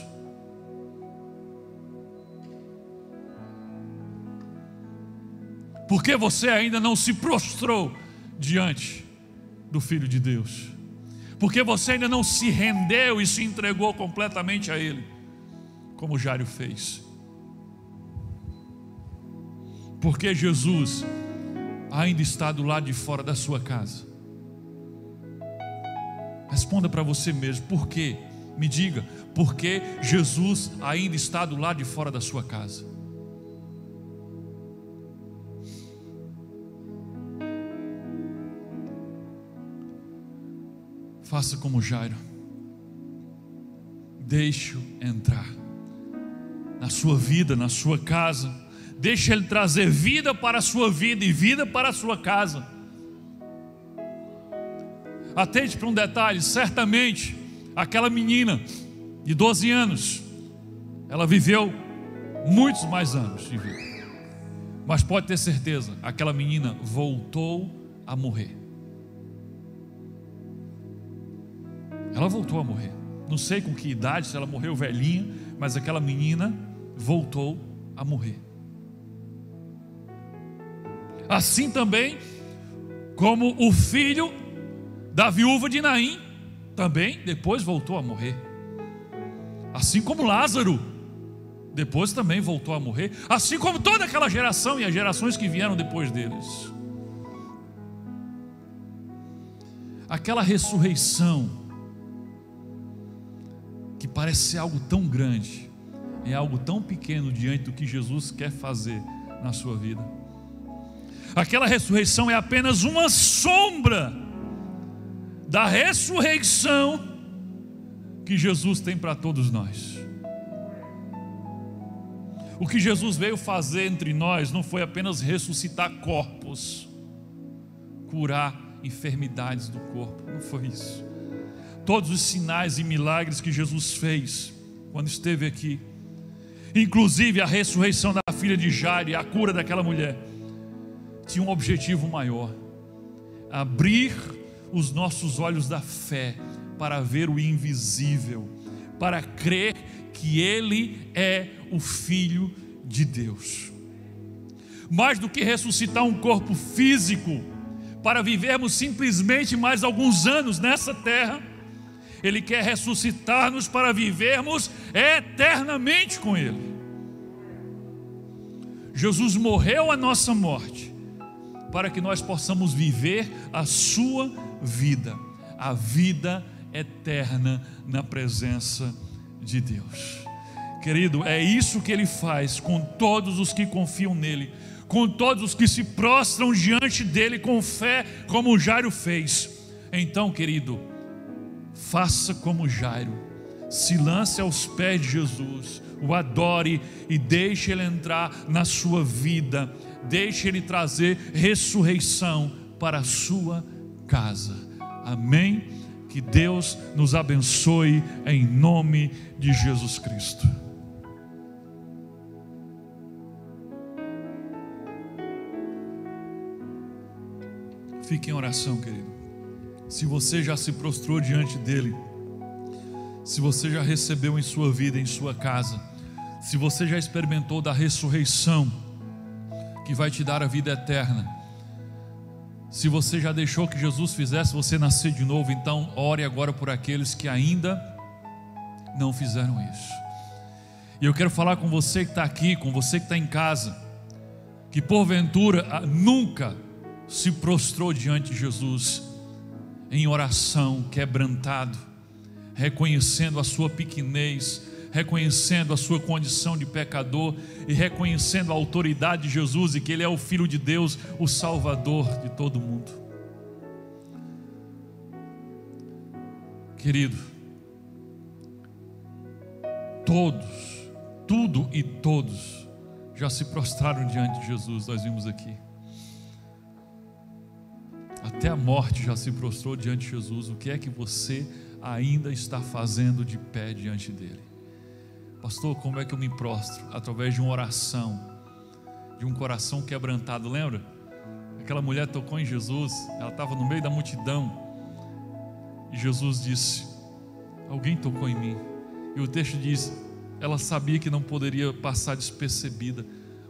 [SPEAKER 1] Por que você ainda não se prostrou diante do Filho de Deus? Porque você ainda não se rendeu e se entregou completamente a Ele, como Jairo fez? Porque Jesus ainda está do lado de fora da sua casa? Responda para você mesmo: por quê? Me diga, por que Jesus ainda está do lado de fora da sua casa? Faça como Jairo. Deixe-o entrar na sua vida, na sua casa. Deixe Ele trazer vida para a sua vida e vida para a sua casa. Atente para um detalhe: certamente aquela menina de 12 anos, ela viveu muitos mais anos de vida. Mas pode ter certeza, aquela menina voltou a morrer. Ela voltou a morrer. Não sei com que idade, se ela morreu velhinha, mas aquela menina voltou a morrer. Assim também como o filho da viúva de Naim também depois voltou a morrer. Assim como Lázaro depois também voltou a morrer. Assim como toda aquela geração e as gerações que vieram depois deles. Aquela ressurreição que parece ser algo tão grande, é algo tão pequeno diante do que Jesus quer fazer na sua vida. Aquela ressurreição é apenas uma sombra da ressurreição que Jesus tem para todos nós. O que Jesus veio fazer entre nós não foi apenas ressuscitar corpos, curar enfermidades do corpo, não foi isso. Todos os sinais e milagres que Jesus fez quando esteve aqui, inclusive a ressurreição da filha de Jairo e a cura daquela mulher, tinha um objetivo maior: abrir os nossos olhos da fé para ver o invisível, para crer que Ele é o Filho de Deus. Mais do que ressuscitar um corpo físico para vivermos simplesmente mais alguns anos nessa terra, Ele quer ressuscitar-nos para vivermos eternamente com Ele. Jesus morreu a nossa morte para que nós possamos viver a sua vida, a vida eterna na presença de Deus. Querido, é isso que Ele faz com todos os que confiam nele, com todos os que se prostram diante dele com fé, como Jairo fez. Então, querido, faça como Jairo, se lance aos pés de Jesus, o adore e deixe Ele entrar na sua vida, deixe Ele trazer ressurreição para a sua casa. Amém? Que Deus nos abençoe em nome de Jesus Cristo. Fique em oração, querido. Se você já se prostrou diante dele, se você já recebeu em sua vida, em sua casa, se você já experimentou da ressurreição que vai te dar a vida eterna, se você já deixou que Jesus fizesse você nascer de novo, então ore agora por aqueles que ainda não fizeram isso. E eu quero falar com você que está aqui, com você que está em casa, que porventura nunca se prostrou diante de Jesus em oração, quebrantado, reconhecendo a sua pequenez, reconhecendo a sua condição de pecador e reconhecendo a autoridade de Jesus e que Ele é o Filho de Deus, o Salvador de todo mundo. Querido, todos, tudo e todos já se prostraram diante de Jesus. Nós vimos aqui, até a morte já se prostrou diante de Jesus. O que é que você ainda está fazendo de pé diante dele? Pastor, como é que eu me prostro? Através de uma oração, de um coração quebrantado. Lembra? Aquela mulher tocou em Jesus, ela estava no meio da multidão, e Jesus disse: alguém tocou em mim. E o texto diz, ela sabia que não poderia passar despercebida.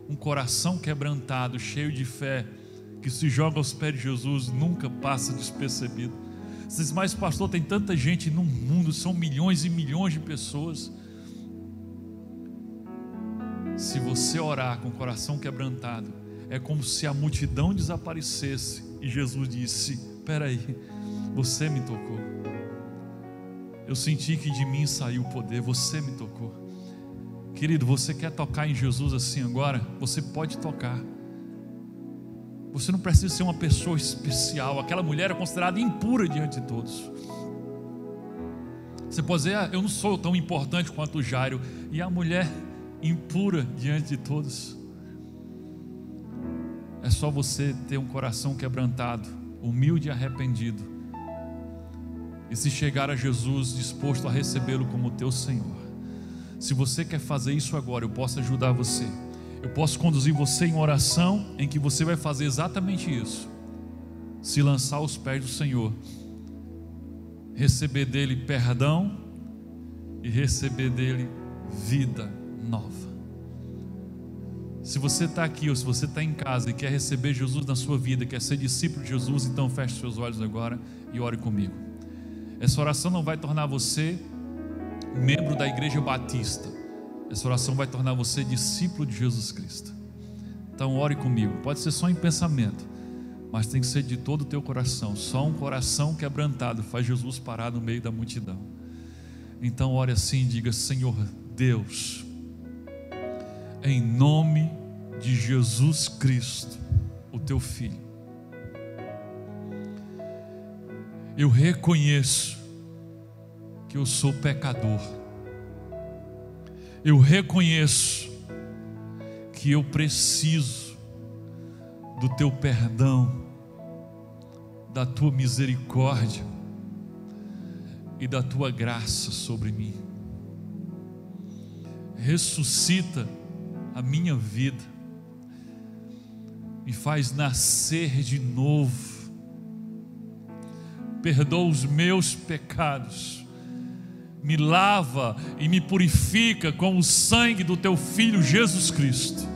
[SPEAKER 1] Um coração quebrantado, cheio de fé, que se joga aos pés de Jesus, nunca passa despercebido. Vocês, mas pastor, tem tanta gente no mundo, são milhões e milhões de pessoas. Se você orar com o coração quebrantado, é como se a multidão desaparecesse e Jesus disse: espera aí, você me tocou, eu senti que de mim saiu o poder, você me tocou. Querido, você quer tocar em Jesus assim agora? Você pode tocar. Você não precisa ser uma pessoa especial. Aquela mulher é considerada impura diante de todos. Você pode dizer: eu não sou tão importante quanto o Jairo. E a mulher impura diante de todos. É só você ter um coração quebrantado, humilde e arrependido, e se chegar a Jesus disposto a recebê-lo como teu Senhor. Se você quer fazer isso agora, eu posso ajudar você. Eu posso conduzir você em oração, em que você vai fazer exatamente isso: se lançar aos pés do Senhor, receber dele perdão e receber dele vida nova. Se você está aqui, ou se você está em casa e quer receber Jesus na sua vida, quer ser discípulo de Jesus, então feche seus olhos agora e ore comigo. Essa oração não vai tornar você membro da Igreja Batista. Essa oração vai tornar você discípulo de Jesus Cristo. Então ore comigo. Pode ser só em pensamento, mas tem que ser de todo o teu coração. Só um coração quebrantado faz Jesus parar no meio da multidão. Então ore assim e diga: Senhor Deus, em nome de Jesus Cristo, o teu Filho, eu reconheço que eu sou pecador. Eu reconheço que eu preciso do teu perdão, da tua misericórdia e da tua graça sobre mim. Ressuscita a minha vida, me faz nascer de novo, perdoa os meus pecados, me lava e me purifica com o sangue do teu Filho Jesus Cristo.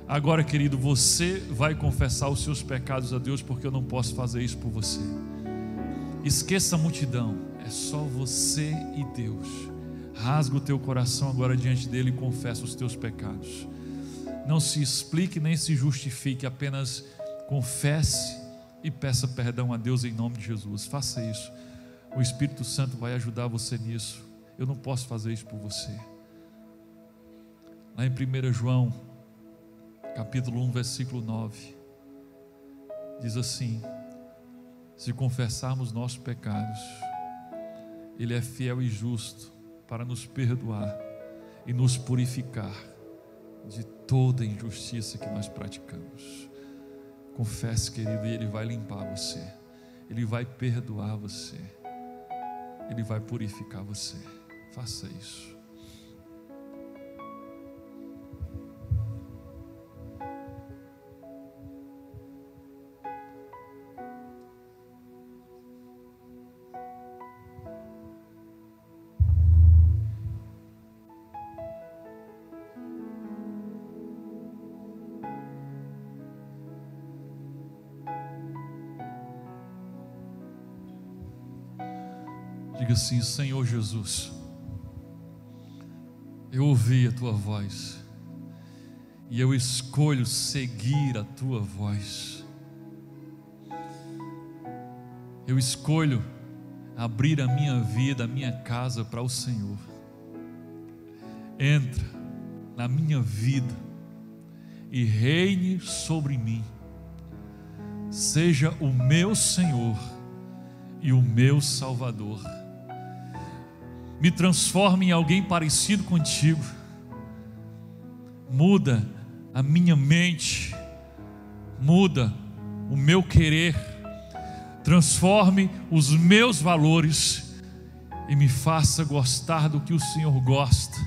[SPEAKER 1] Agora, querido, você vai confessar os seus pecados a Deus, porque eu não posso fazer isso por você. Esqueça a multidão, é só você e Deus. Rasga o teu coração agora diante dele e confessa os teus pecados. Não se explique nem se justifique, apenas confesse e peça perdão a Deus em nome de Jesus. Faça isso. O Espírito Santo vai ajudar você nisso. Eu não posso fazer isso por você. Lá em 1 João capítulo 1, versículo 9, diz assim: se confessarmos nossos pecados, Ele é fiel e justo para nos perdoar e nos purificar de toda injustiça que nós praticamos. Confesse, querido, e Ele vai limpar você, Ele vai perdoar você, Ele vai purificar você. Faça isso. Diga assim: Senhor Jesus, eu ouvi a tua voz e eu escolho seguir a tua voz. Eu escolho abrir a minha vida, a minha casa para o Senhor. Entra na minha vida e reine sobre mim. Seja o meu Senhor e o meu Salvador. Me transforma em alguém parecido contigo. Muda a minha mente, muda o meu querer, transforme os meus valores e me faça gostar do que o Senhor gosta,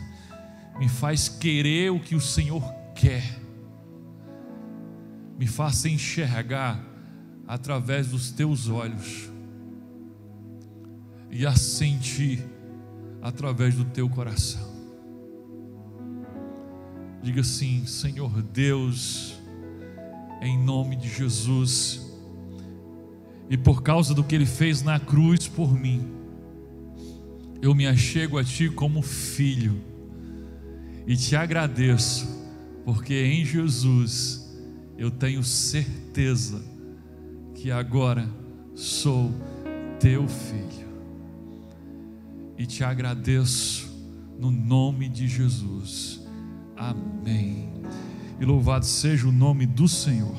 [SPEAKER 1] me faz querer o que o Senhor quer, me faça enxergar através dos teus olhos e a sentir através do teu coração. Diga assim: Senhor Deus, em nome de Jesus, e por causa do que Ele fez na cruz por mim, eu me achego a Ti como filho, e Te agradeço, porque em Jesus eu tenho certeza que agora sou Teu filho, e Te agradeço no nome de Jesus. Amém. E louvado seja o nome do Senhor.